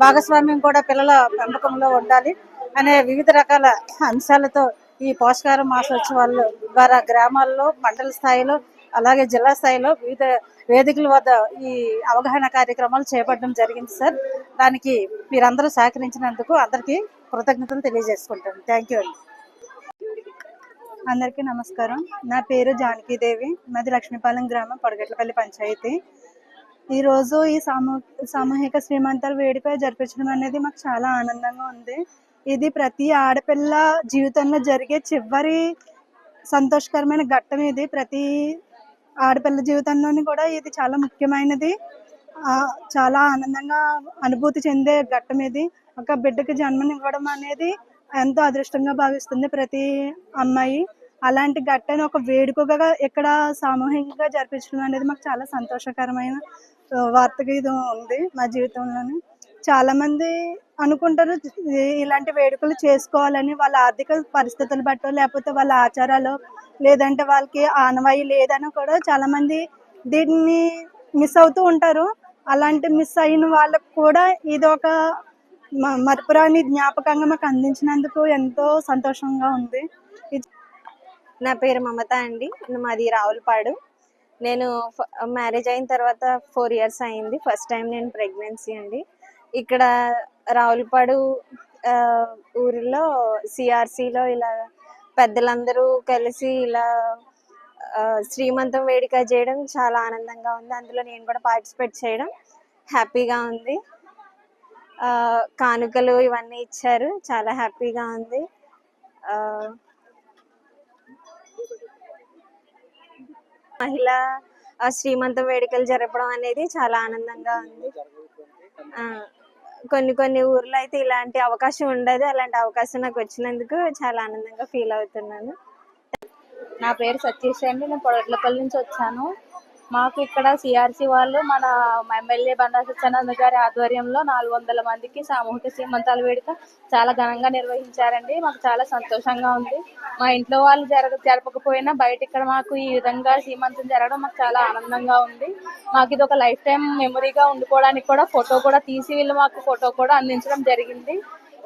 భాగస్వామ్యం కూడా పిల్లల పెంపకంలో ఉండాలి అనే వివిధ రకాల అంశాలతో ఈ పోషకాహార మాసోత్సవాల ద్వారా గ్రామాల్లో, మండల స్థాయిలో, అలాగే జిల్లా స్థాయిలో వివిధ వేదికల వద్ద ఈ అవగాహన కార్యక్రమాలు చేపట్టడం జరిగింది సార్. దానికి మీరందరూ సహకరించినందుకు అందరికీ కృతజ్ఞతలు తెలియజేసుకుంటాను. థ్యాంక్ యూ అండి. అందరికీ నమస్కారం. నా పేరు జానకీదేవి, మాది లక్ష్మీపాలెం గ్రామం, పొడగట్లపల్లి పంచాయతీ. ఈరోజు ఈ సామూహిక శ్రీమంతాల వేడుక జరిపించడం అనేది మాకు చాలా ఆనందంగా ఉంది. ఇది ప్రతి ఆడపిల్ల జీవితంలో జరిగే చివరి సంతోషకరమైన ఘట్టం. ఇది ప్రతి ఆడపిల్ల జీవితంలోని కూడా ఇది చాలా ముఖ్యమైనది. చాలా ఆనందంగా అనుభూతి చెందే ఘట్టం ఇది. ఒక బిడ్డకి జన్మనివ్వడం అనేది ఎంతో అదృష్టంగా భావిస్తుంది ప్రతి అమ్మాయి. అలాంటి ఘట్టాన్ని ఒక వేడుకగా ఇక్కడ సామూహికంగా జరిపించడం అనేది మాకు చాలా సంతోషకరమైన వార్తగా ఇది ఉంది మా జీవితంలోని. చాలామంది అనుకుంటారు ఇలాంటి వేడుకలు చేసుకోవాలని, వాళ్ళ ఆర్థిక పరిస్థితులు బట్టో లేకపోతే వాళ్ళ ఆచారాలు లేదంటే వాళ్ళకి ఆనవాయి లేదని కూడా చాలామంది దీన్ని మిస్ అవుతూ ఉంటారు. అలాంటి మిస్ అయిన వాళ్ళకు కూడా ఇది ఒక మరపురాని జ్ఞాపకంగా మాకు అందించినందుకు ఎంతో సంతోషంగా ఉంది. నా పేరు మమత అండి. మాది రావులపాడు. నేను మ్యారేజ్ అయిన తర్వాత 4 years అయింది. ఫస్ట్ టైం నేను ప్రెగ్నెన్సీ అండి. ఇక్కడ రావులపాడు ఊరిలో సిఆర్సిలో ఇలా పెద్దలందరూ కలిసి ఇలా శ్రీమంతం వేడుక చేయడం చాలా ఆనందంగా ఉంది. అందులో నేను కూడా పార్టిసిపేట్ చేయడం హ్యాపీగా ఉంది. కానుకలు ఇవన్నీ ఇచ్చారు, చాలా హ్యాపీగా ఉంది. మహిళా శ్రీమంతం వేడుకలు జరపడం అనేది చాలా ఆనందంగా ఉంది. కొన్ని ఊర్లో అయితే ఇలాంటి అవకాశం ఉండదు. అలాంటి అవకాశం నాకు వచ్చినందుకు చాలా ఆనందంగా ఫీల్ అవుతున్నాను. నా పేరు సతీష్ అండి. నేను పొడట్లపల్లి నుంచి వచ్చాను. మాకు ఇక్కడ సిఆర్సి వాళ్ళు మన ఎమ్మెల్యే బండా సత్యానంద గారి ఆధ్వర్యంలో 400 మందికి సామూహిక శ్రీమంతాల వేడుక చాలా ఘనంగా నిర్వహించారండి. మాకు చాలా సంతోషంగా ఉంది. మా ఇంట్లో వాళ్ళు జరపకపోయినా బయట ఇక్కడ మాకు ఈ విధంగా శ్రీమంతం జరగడం మాకు చాలా ఆనందంగా ఉంది. మాకు ఇది ఒక లైఫ్ టైం మెమరీగా ఉండుకోవడానికి కూడా ఫోటో కూడా తీసి వీళ్ళు మాకు ఫోటో కూడా అందించడం జరిగింది.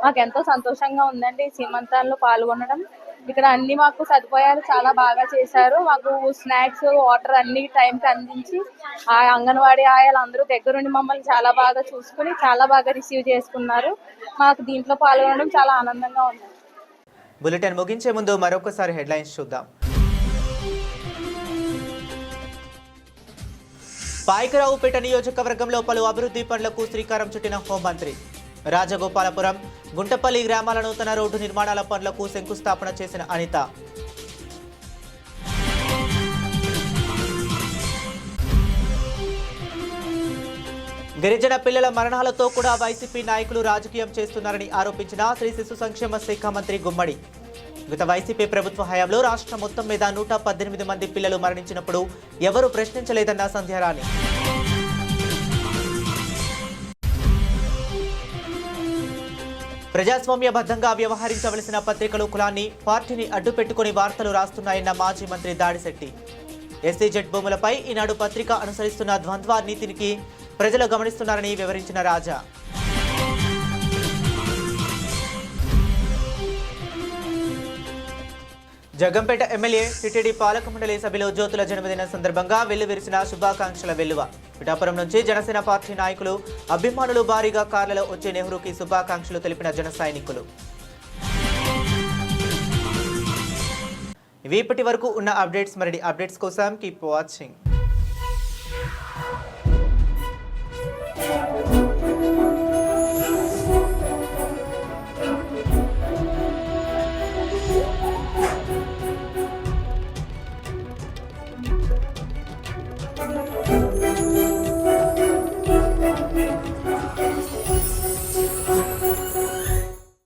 మాకు ఎంతో సంతోషంగా ఉందండి ఈ శ్రీమంతాల్లో పాల్గొనడం. ఇక్కడ అన్ని మాకు సదుపాయాలు చాలా బాగా చేశారు. మాకు స్నాక్స్, వాటర్ అన్ని టైంకి అందించి ఆ అంగన్వాడీ ఆయాలు అందరూ దగ్గరుండి మమ్మల్ని చాలా బాగా చూసుకుని చాలా బాగా రిసీవ్ చేసుకున్నారు. మాకు దీంట్లో పాల్గొనడం చాలా ఆనందంగా ఉంది. బులెటిన్ ముగించే ముందు మరొకసారి హెడ్లైన్స్ చూద్దాం. పాయకరావుపేట నియోజకవర్గంలో పలు అభివృద్ధి పనులకు శ్రీకారం చుట్టిన హోంమంత్రి. రాజగోపాలపురం, గుంటపల్లి గ్రామాల నూతన రోడ్డు నిర్మాణాల పనులకు శంకుస్థాపన చేసిన అనిత. గిరిజన పిల్లల మరణాలతో కూడా వైసీపీ నాయకులు రాజకీయం చేస్తున్నారని ఆరోపించిన శ్రీ శిశు సంక్షేమ శాఖ మంత్రి గుమ్మడి. గత వైసీపీ ప్రభుత్వ హయాంలో రాష్ట్రం మొత్తం మీద 118 మంది పిల్లలు మరణించినప్పుడు ఎవరూ ప్రశ్నించలేదన్న సంధ్యారాణి. ప్రజాస్వామ్యబద్ధంగా వ్యవహరించవలసిన పత్రికలు కులాన్ని, పార్టీని అడ్డుపెట్టుకుని వార్తలు రాస్తున్నాయన్న మాజీ మంత్రి దాడిశెట్టి. ఎస్సీజెడ్ భూములపై ఈనాడు పత్రిక అనుసరిస్తున్న ద్వంద్వ నీతికి ప్రజలు గమనిస్తున్నారని వివరించిన రాజా. జగంపేట ఎమ్మెల్యే టిటిడి పాలక మండలి సభ్యులు జ్యోతుల జన్మదిన సందర్భంగా వెల్లువిరిసిన శుభాకాంక్షల వెల్లువ. పిఠాపురం నుంచి జనసేన పార్టీ నాయకులు, అభిమానులు భారీగా కార్లలో వచ్చే నెహ్రూకి శుభాకాంక్షలు తెలిపిన జన సైనికులు. ఇవి ఇప్పటి వరకు ఉన్న అప్డేట్స్. మరిన్ని అప్డేట్స్ కోసం కీప్ వాచింగ్.